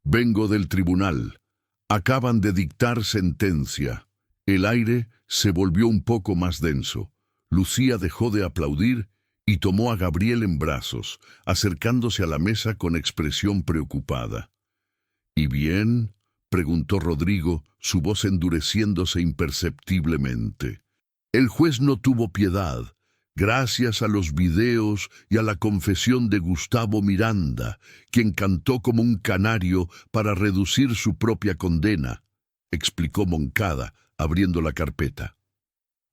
S1: «Vengo del tribunal. Acaban de dictar sentencia». El aire se volvió un poco más denso. Lucía dejó de aplaudir y tomó a Gabriel en brazos, acercándose a la mesa con expresión preocupada. «¿Y bien?», preguntó Rodrigo, su voz endureciéndose imperceptiblemente. El juez no tuvo piedad. Gracias a los videos y a la confesión de Gustavo Miranda, quien cantó como un canario para reducir su propia condena, explicó Moncada, abriendo la carpeta.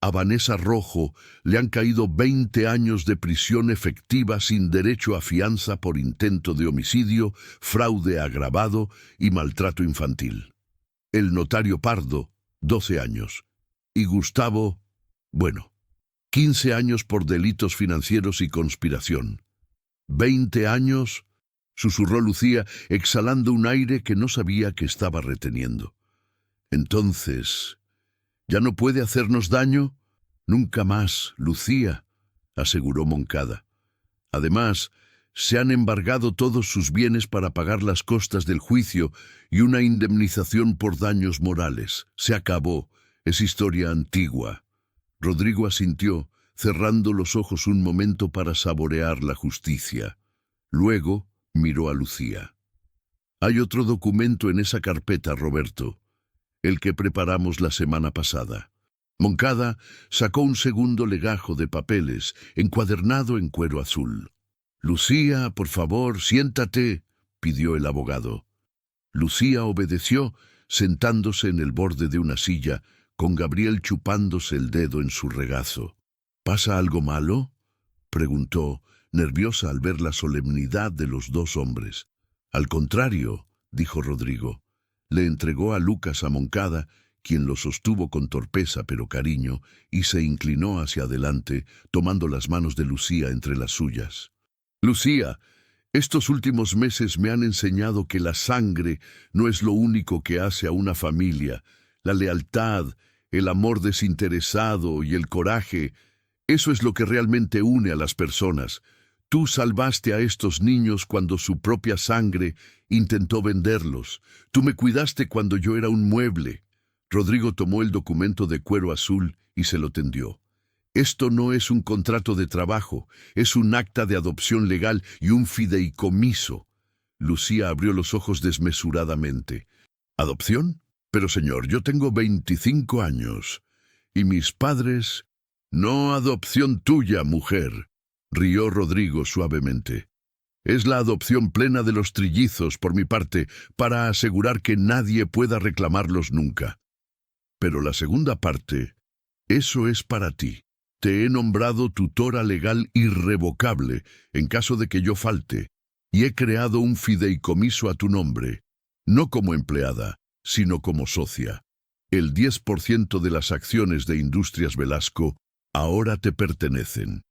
S1: A Vanessa Rojo le han caído 20 años de prisión efectiva sin derecho a fianza por intento de homicidio, fraude agravado y maltrato infantil. El notario Pardo, 12 años. Y Gustavo, 15 años por delitos financieros y conspiración. 20 años, susurró Lucía, exhalando un aire que no sabía que estaba reteniendo. Entonces, ¿ya no puede hacernos daño? Nunca más, Lucía, aseguró Moncada. Además, se han embargado todos sus bienes para pagar las costas del juicio y una indemnización por daños morales. Se acabó. Es historia antigua. Rodrigo asintió, cerrando los ojos un momento para saborear la justicia. Luego miró a Lucía. Hay otro documento en esa carpeta, Roberto, el que preparamos la semana pasada. Moncada sacó un segundo legajo de papeles, encuadernado en cuero azul. Lucía, por favor, siéntate, pidió el abogado. Lucía obedeció, sentándose en el borde de una silla, con Gabriel chupándose el dedo en su regazo. ¿Pasa algo malo?, preguntó, nerviosa al ver la solemnidad de los dos hombres. Al contrario, dijo Rodrigo. Le entregó a Lucas a Moncada, quien lo sostuvo con torpeza pero cariño, y se inclinó hacia adelante, tomando las manos de Lucía entre las suyas. Lucía, estos últimos meses me han enseñado que la sangre no es lo único que hace a una familia. La lealtad, el amor desinteresado y el coraje, eso es lo que realmente une a las personas. Tú salvaste a estos niños cuando su propia sangre intentó venderlos. Tú me cuidaste cuando yo era un mueble. Rodrigo tomó el documento de cuero azul y se lo tendió. Esto no es un contrato de trabajo, es un acta de adopción legal y un fideicomiso. Lucía abrió los ojos desmesuradamente. ¿Adopción? Pero señor, yo tengo 25 años. Y mis padres... No adopción tuya, mujer, rió Rodrigo suavemente. Es la adopción plena de los trillizos por mi parte, para asegurar que nadie pueda reclamarlos nunca. Pero la segunda parte, eso es para ti. Te he nombrado tutora legal irrevocable en caso de que yo falte, y he creado un fideicomiso a tu nombre, no como empleada, sino como socia. El 10% de las acciones de Industrias Velasco ahora te pertenecen.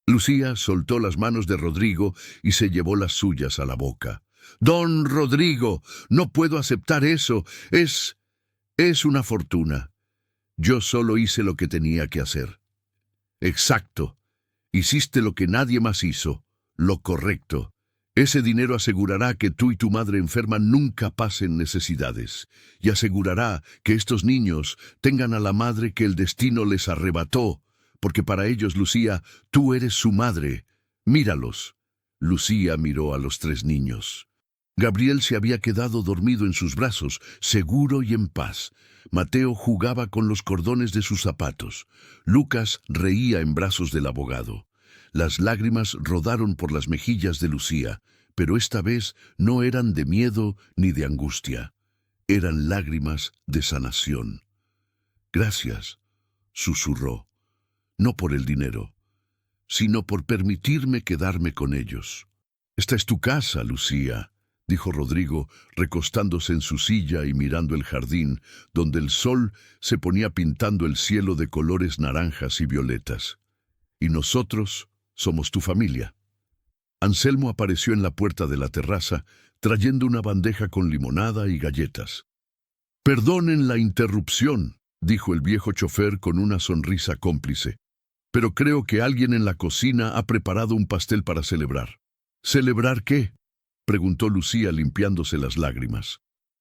S1: Lucía soltó las manos de Rodrigo y se llevó las suyas a la boca. Don Rodrigo, no puedo aceptar eso. Es una fortuna. Yo solo hice lo que tenía que hacer. Exacto. Hiciste lo que nadie más hizo, lo correcto. Ese dinero asegurará que tú y tu madre enferma nunca pasen necesidades, y asegurará que estos niños tengan a la madre que el destino les arrebató, porque para ellos, Lucía, tú eres su madre. Míralos. Lucía miró a los 3 niños. Gabriel se había quedado dormido en sus brazos, seguro y en paz. Mateo jugaba con los cordones de sus zapatos. Lucas reía en brazos del abogado. Las lágrimas rodaron por las mejillas de Lucía, pero esta vez no eran de miedo ni de angustia. Eran lágrimas de sanación. Gracias, susurró. No por el dinero, sino por permitirme quedarme con ellos. Esta es tu casa, Lucía, dijo Rodrigo, recostándose en su silla y mirando el jardín, donde el sol se ponía pintando el cielo de colores naranjas y violetas. Y nosotros somos tu familia. Anselmo apareció en la puerta de la terraza, trayendo una bandeja con limonada y galletas. Perdonen la interrupción, dijo el viejo chofer con una sonrisa cómplice. Pero creo que alguien en la cocina ha preparado un pastel para celebrar. ¿Celebrar qué?, preguntó Lucía limpiándose las lágrimas.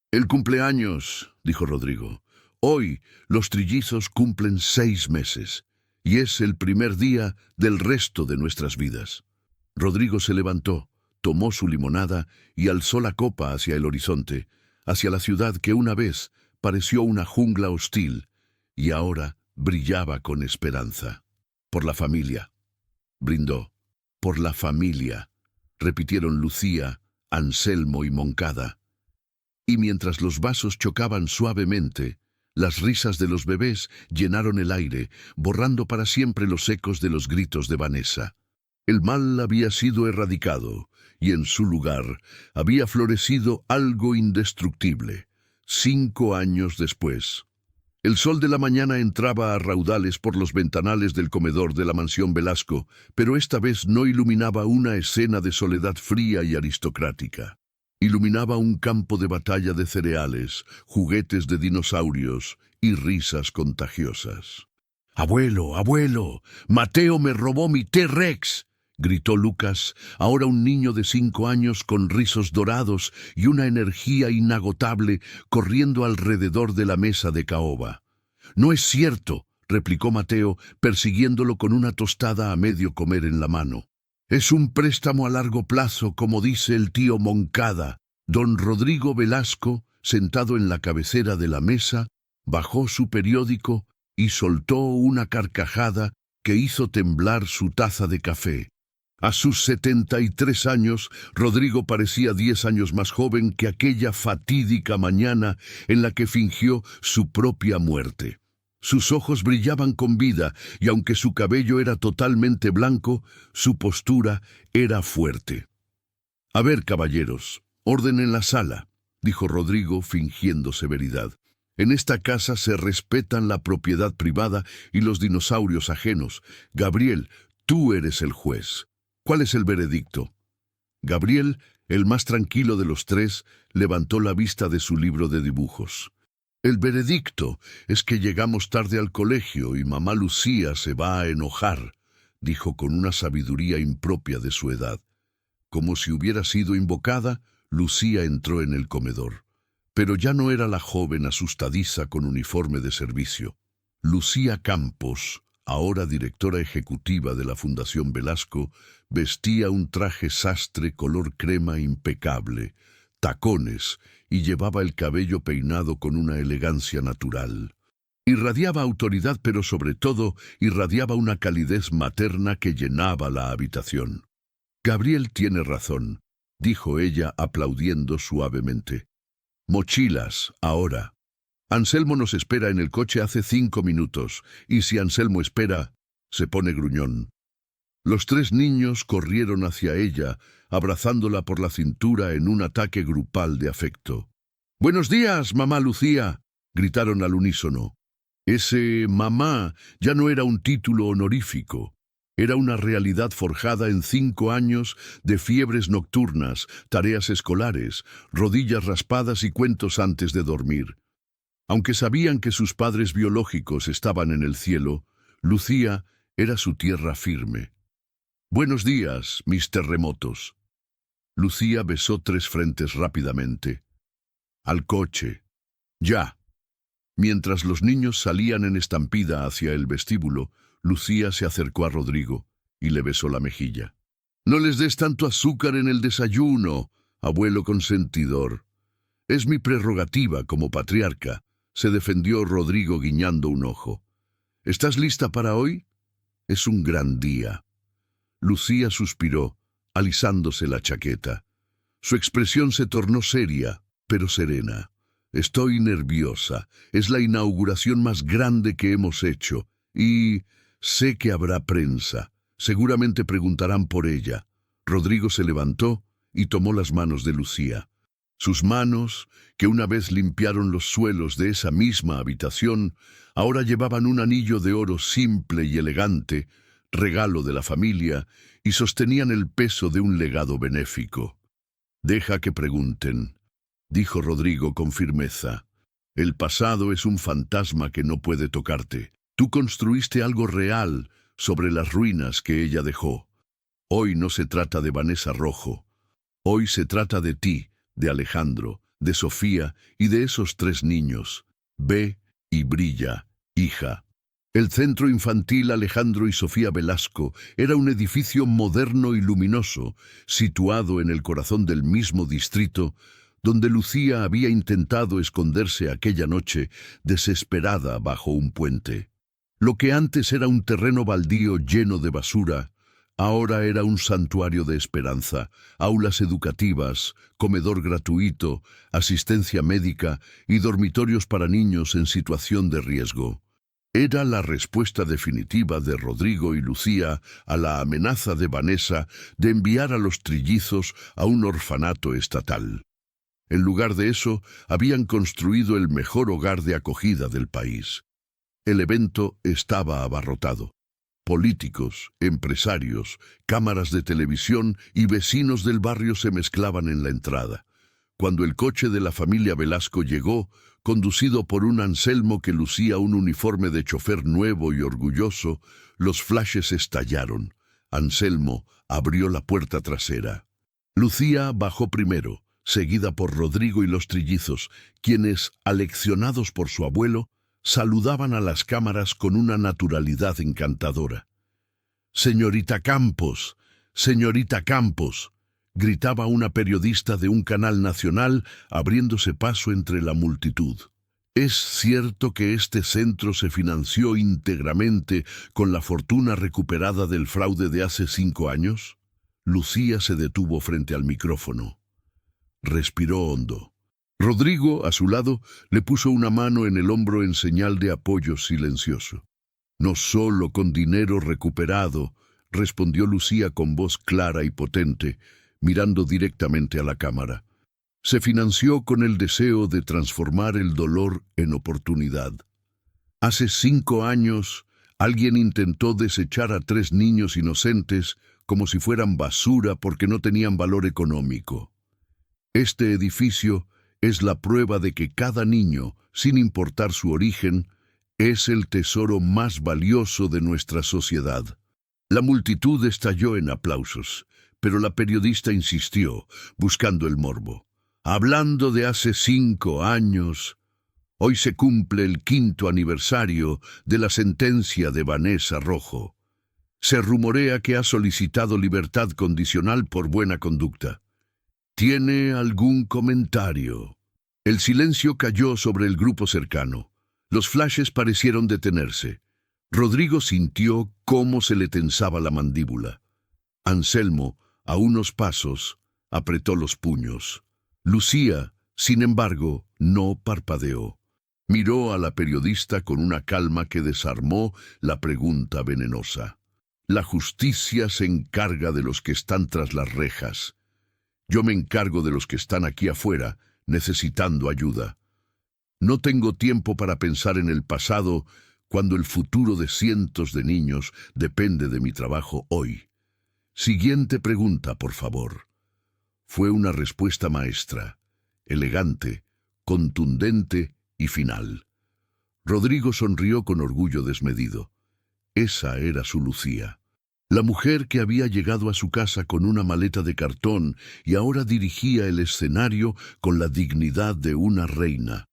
S1: El cumpleaños, dijo Rodrigo. Hoy los trillizos cumplen 6 meses, y es el primer día del resto de nuestras vidas. Rodrigo se levantó, tomó su limonada y alzó la copa hacia el horizonte, hacia la ciudad que una vez pareció una jungla hostil, y ahora brillaba con esperanza. Por la familia, brindó. Por la familia, repitieron Lucía, Anselmo y Moncada. Y mientras los vasos chocaban suavemente, las risas de los bebés llenaron el aire, borrando para siempre los ecos de los gritos de Vanessa. El mal había sido erradicado, y en su lugar había florecido algo indestructible. 5 años después. El sol de la mañana entraba a raudales por los ventanales del comedor de la mansión Velasco, pero esta vez no iluminaba una escena de soledad fría y aristocrática. Iluminaba un campo de batalla de cereales, juguetes de dinosaurios y risas contagiosas. «¡Abuelo, abuelo! ¡Mateo me robó mi T-Rex!», gritó Lucas, ahora un niño de 5 años con rizos dorados y una energía inagotable corriendo alrededor de la mesa de caoba. «No es cierto», replicó Mateo, persiguiéndolo con una tostada a medio comer en la mano. «Es un préstamo a largo plazo, como dice el tío Moncada». Don Rodrigo Velasco, sentado en la cabecera de la mesa, bajó su periódico y soltó una carcajada que hizo temblar su taza de café. A sus 73 años, Rodrigo parecía 10 años más joven que aquella fatídica mañana en la que fingió su propia muerte. Sus ojos brillaban con vida y aunque su cabello era totalmente blanco, su postura era fuerte. «A ver, caballeros, orden en la sala», dijo Rodrigo fingiendo severidad. «En esta casa se respetan la propiedad privada y los dinosaurios ajenos. Gabriel, tú eres el juez. ¿Cuál es el veredicto?» Gabriel, el más tranquilo de los tres, levantó la vista de su libro de dibujos. «El veredicto es que llegamos tarde al colegio y mamá Lucía se va a enojar», dijo con una sabiduría impropia de su edad. Como si hubiera sido invocada, Lucía entró en el comedor. Pero ya no era la joven asustadiza con uniforme de servicio. Lucía Campos, ahora directora ejecutiva de la Fundación Velasco, vestía un traje sastre color crema impecable, tacones, y llevaba el cabello peinado con una elegancia natural. Irradiaba autoridad, pero sobre todo irradiaba una calidez materna que llenaba la habitación. «Gabriel tiene razón», dijo ella aplaudiendo suavemente. «Mochilas, ahora. Anselmo nos espera en el coche hace 5 minutos, y si Anselmo espera, se pone gruñón». Los 3 niños corrieron hacia ella, abrazándola por la cintura en un ataque grupal de afecto. «¡Buenos días, mamá Lucía!», gritaron al unísono. Ese mamá ya no era un título honorífico. Era una realidad forjada en 5 años de fiebres nocturnas, tareas escolares, rodillas raspadas y cuentos antes de dormir. Aunque sabían que sus padres biológicos estaban en el cielo, Lucía era su tierra firme. «Buenos días, mis terremotos». Lucía besó 3 frentes rápidamente. «Al coche. Ya». Mientras los niños salían en estampida hacia el vestíbulo, Lucía se acercó a Rodrigo y le besó la mejilla. «No les des tanto azúcar en el desayuno, abuelo consentidor. Es mi prerrogativa como patriarca», se defendió Rodrigo guiñando un ojo. «¿Estás lista para hoy? Es un gran día». Lucía suspiró, alisándose la chaqueta. Su expresión se tornó seria, pero serena. «Estoy nerviosa. Es la inauguración más grande que hemos hecho. Y sé que habrá prensa. Seguramente preguntarán por ella». Rodrigo se levantó y tomó las manos de Lucía. Sus manos, que una vez limpiaron los suelos de esa misma habitación, ahora llevaban un anillo de oro simple y elegante, regalo de la familia, y sostenían el peso de un legado benéfico. «Deja que pregunten», dijo Rodrigo con firmeza. «El pasado es un fantasma que no puede tocarte. Tú construiste algo real sobre las ruinas que ella dejó. Hoy no se trata de Vanessa Rojo. Hoy se trata de ti, de Alejandro, de Sofía y de esos 3 niños. Ve y brilla, hija». El Centro Infantil Alejandro y Sofía Velasco era un edificio moderno y luminoso, situado en el corazón del mismo distrito, donde Lucía había intentado esconderse aquella noche, desesperada bajo un puente. Lo que antes era un terreno baldío lleno de basura, Ahora era un santuario de esperanza, aulas educativas, comedor gratuito, asistencia médica y dormitorios para niños en situación de riesgo. Era la respuesta definitiva de Rodrigo y Lucía a la amenaza de Vanessa de enviar a los trillizos a un orfanato estatal. En lugar de eso, habían construido el mejor hogar de acogida del país. El evento estaba abarrotado. Políticos, empresarios, cámaras de televisión y vecinos del barrio se mezclaban en la entrada. Cuando el coche de la familia Velasco llegó, conducido por un Anselmo que lucía un uniforme de chofer nuevo y orgulloso, los flashes estallaron. Anselmo abrió la puerta trasera. Lucía bajó primero, seguida por Rodrigo y los trillizos, quienes, aleccionados por su abuelo, saludaban a las cámaras con una naturalidad encantadora. «Señorita Campos, señorita Campos», gritaba una periodista de un canal nacional abriéndose paso entre la multitud. ¿Es cierto que este centro se financió íntegramente con la fortuna recuperada del fraude de hace 5 años? Lucía se detuvo frente al micrófono. Respiró hondo. Rodrigo, a su lado, le puso una mano en el hombro en señal de apoyo silencioso. «No solo con dinero recuperado», respondió Lucía con voz clara y potente, mirando directamente a la cámara. «Se financió con el deseo de transformar el dolor en oportunidad. Hace 5 años, alguien intentó desechar a 3 niños inocentes como si fueran basura porque no tenían valor económico. Este edificio es la prueba de que cada niño, sin importar su origen, es el tesoro más valioso de nuestra sociedad». La multitud estalló en aplausos, pero la periodista insistió, buscando el morbo. «Hablando de hace 5 años, hoy se cumple el 5º aniversario de la sentencia de Vanessa Rojo. Se rumorea que ha solicitado libertad condicional por buena conducta. ¿Tiene algún comentario?» El silencio cayó sobre el grupo cercano. Los flashes parecieron detenerse. Rodrigo sintió cómo se le tensaba la mandíbula. Anselmo, a unos pasos, apretó los puños. Lucía, sin embargo, no parpadeó. Miró a la periodista con una calma que desarmó la pregunta venenosa. «La justicia se encarga de los que están tras las rejas. Yo me encargo de los que están aquí afuera, necesitando ayuda. No tengo tiempo para pensar en el pasado cuando el futuro de cientos de niños depende de mi trabajo hoy. Siguiente pregunta, por favor». Fue una respuesta maestra, elegante, contundente y final. Rodrigo sonrió con orgullo desmedido. Esa era su Lucía. La mujer que había llegado a su casa con una maleta de cartón y ahora dirigía el escenario con la dignidad de una reina.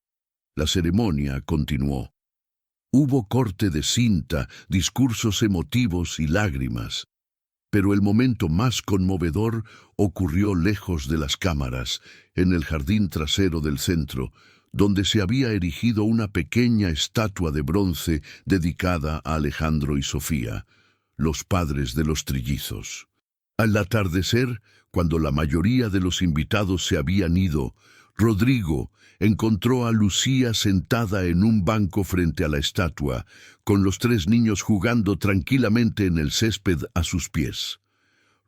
S1: La ceremonia continuó. Hubo corte de cinta, discursos emotivos y lágrimas. Pero el momento más conmovedor ocurrió lejos de las cámaras, en el jardín trasero del centro, donde se había erigido una pequeña estatua de bronce dedicada a Alejandro y Sofía, los padres de los trillizos. Al atardecer, cuando la mayoría de los invitados se habían ido, Rodrigo encontró a Lucía sentada en un banco frente a la estatua, con los 3 niños jugando tranquilamente en el césped a sus pies.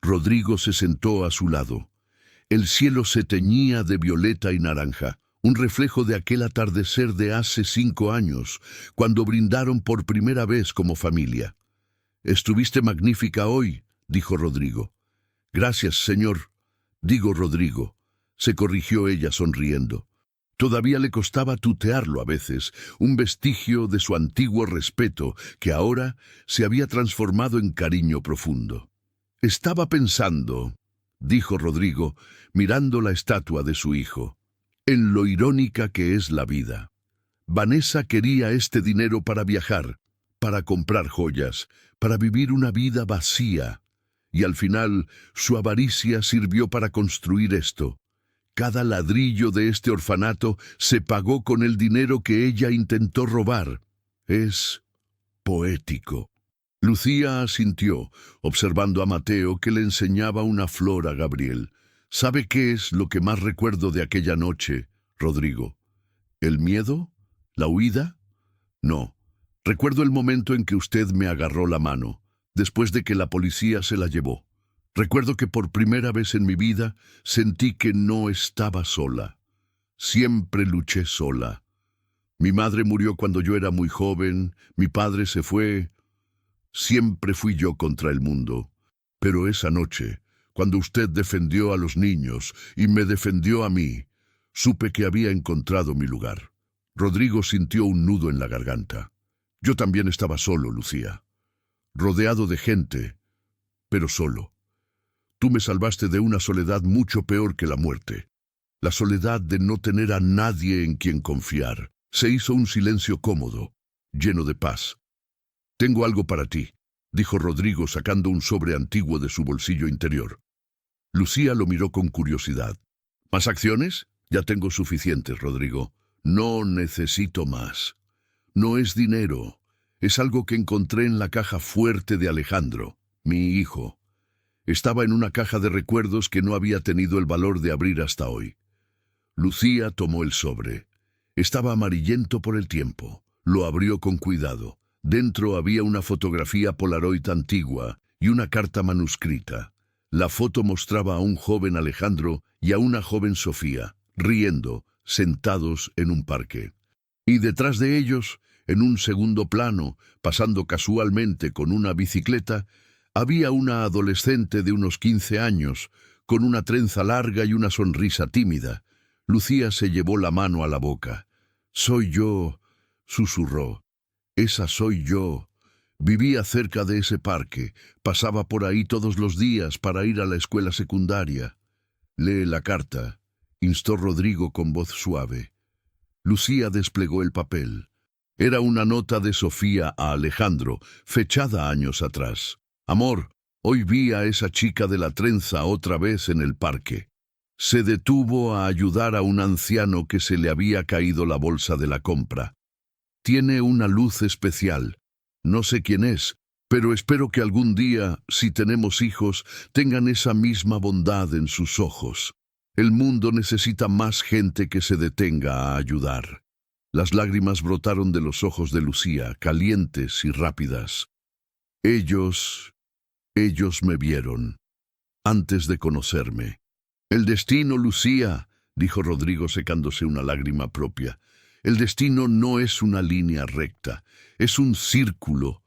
S1: Rodrigo se sentó a su lado. El cielo se teñía de violeta y naranja, un reflejo de aquel atardecer de hace 5 años, cuando brindaron por primera vez como familia. «Estuviste magnífica hoy», dijo Rodrigo. «Gracias, señor». «Digo Rodrigo», se corrigió ella sonriendo. Todavía le costaba tutearlo a veces, un vestigio de su antiguo respeto que ahora se había transformado en cariño profundo. «Estaba pensando», dijo Rodrigo, mirando la estatua de su hijo, «en lo irónica que es la vida. Vanessa quería este dinero para viajar, para comprar joyas, para vivir una vida vacía, y al final su avaricia sirvió para construir esto. Cada ladrillo de este orfanato se pagó con el dinero que ella intentó robar. Es poético». Lucía asintió, observando a Mateo que le enseñaba una flor a Gabriel. ¿Sabe qué es lo que más recuerdo de aquella noche, Rodrigo? ¿El miedo? ¿La huida? No. Recuerdo el momento en que usted me agarró la mano, después de que la policía se la llevó. Recuerdo que por primera vez en mi vida sentí que no estaba sola. Siempre luché sola. Mi madre murió cuando yo era muy joven, mi padre se fue. Siempre fui yo contra el mundo. Pero esa noche, cuando usted defendió a los niños y me defendió a mí, supe que había encontrado mi lugar. Rodrigo sintió un nudo en la garganta. Yo también estaba solo, Lucía. Rodeado de gente, pero solo. Tú me salvaste de una soledad mucho peor que la muerte. La soledad de no tener a nadie en quien confiar. Se hizo un silencio cómodo, lleno de paz. «Tengo algo para ti», dijo Rodrigo sacando un sobre antiguo de su bolsillo interior. Lucía lo miró con curiosidad. «¿Más acciones? Ya tengo suficientes, Rodrigo. No necesito más. No es dinero. Es algo que encontré en la caja fuerte de Alejandro, mi hijo. Estaba en una caja de recuerdos que no había tenido el valor de abrir hasta hoy». Lucía tomó el sobre. Estaba amarillento por el tiempo. Lo abrió con cuidado. Dentro había una fotografía Polaroid antigua y una carta manuscrita. La foto mostraba a un joven Alejandro y a una joven Sofía, riendo, sentados en un parque. Y detrás de ellos, en un segundo plano, pasando casualmente con una bicicleta, había una adolescente de unos 15 años, con una trenza larga y una sonrisa tímida. Lucía se llevó la mano a la boca. «Soy yo», susurró. «Esa soy yo. Vivía cerca de ese parque. Pasaba por ahí todos los días para ir a la escuela secundaria». «Lee la carta», instó Rodrigo con voz suave. Lucía desplegó el papel. Era una nota de Sofía a Alejandro, fechada años atrás. «Amor, hoy vi a esa chica de la trenza otra vez en el parque. Se detuvo a ayudar a un anciano que se le había caído la bolsa de la compra. Tiene una luz especial. No sé quién es, pero espero que algún día, si tenemos hijos, tengan esa misma bondad en sus ojos. El mundo necesita más gente que se detenga a ayudar». Las lágrimas brotaron de los ojos de Lucía, calientes y rápidas. Ellos me vieron, antes de conocerme. «El destino, Lucía», dijo Rodrigo secándose una lágrima propia. «El destino no es una línea recta, es un círculo.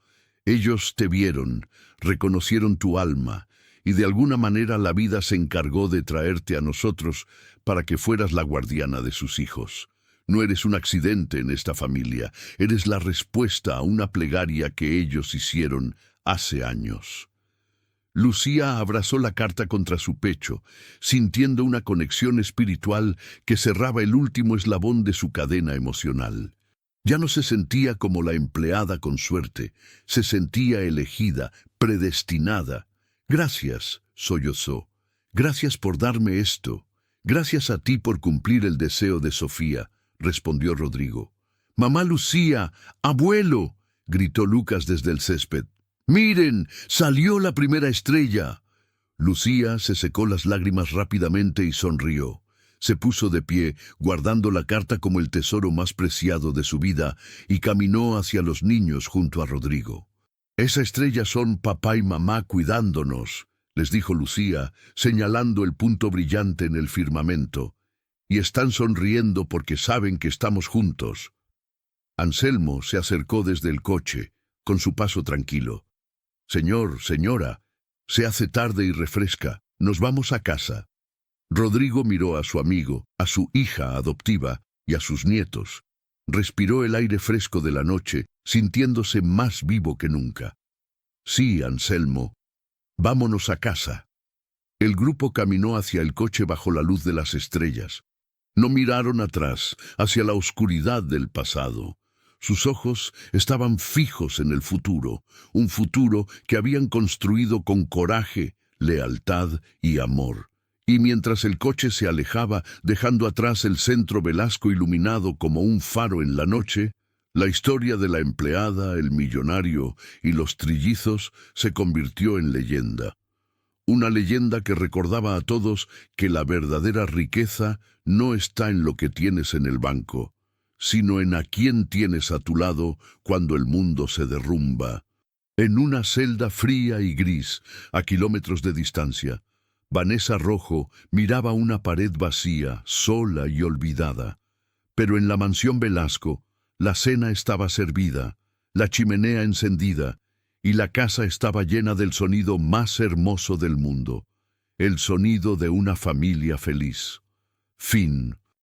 S1: Ellos te vieron, reconocieron tu alma, y de alguna manera la vida se encargó de traerte a nosotros para que fueras la guardiana de sus hijos. No eres un accidente en esta familia, eres la respuesta a una plegaria que ellos hicieron hace años». Lucía abrazó la carta contra su pecho, sintiendo una conexión espiritual que cerraba el último eslabón de su cadena emocional. Ya no se sentía como la empleada con suerte, se sentía elegida, predestinada. «Gracias», sollozó. «Gracias por darme esto. Gracias a ti por cumplir el deseo de Sofía», respondió Rodrigo. «Mamá Lucía, abuelo», gritó Lucas desde el césped. «¡Miren! ¡Salió la primera estrella!». Lucía se secó las lágrimas rápidamente y sonrió. Se puso de pie, guardando la carta como el tesoro más preciado de su vida, y caminó hacia los niños junto a Rodrigo. «Esa estrella son papá y mamá cuidándonos», les dijo Lucía, señalando el punto brillante en el firmamento. «Y están sonriendo porque saben que estamos juntos». Anselmo se acercó desde el coche, con su paso tranquilo. «Señor, señora, se hace tarde y refresca. Nos vamos a casa». Rodrigo miró a su amigo, a su hija adoptiva y a sus nietos. Respiró el aire fresco de la noche, sintiéndose más vivo que nunca. «Sí, Anselmo, vámonos a casa». El grupo caminó hacia el coche bajo la luz de las estrellas. No miraron atrás, hacia la oscuridad del pasado. Sus ojos estaban fijos en el futuro, un futuro que habían construido con coraje, lealtad y amor. Y mientras el coche se alejaba, dejando atrás el centro Velasco iluminado como un faro en la noche, La historia de la empleada, el millonario y los trillizos se convirtió en leyenda. Una leyenda que recordaba a todos que la verdadera riqueza no está en lo que tienes en el banco, sino en a quién tienes a tu lado cuando el mundo se derrumba. En una celda fría y gris, a kilómetros de distancia, Vanessa Rojo miraba una pared vacía, sola y olvidada. Pero en la mansión Velasco, la cena estaba servida, la chimenea encendida, y la casa estaba llena del sonido más hermoso del mundo, el sonido de una familia feliz. Fin.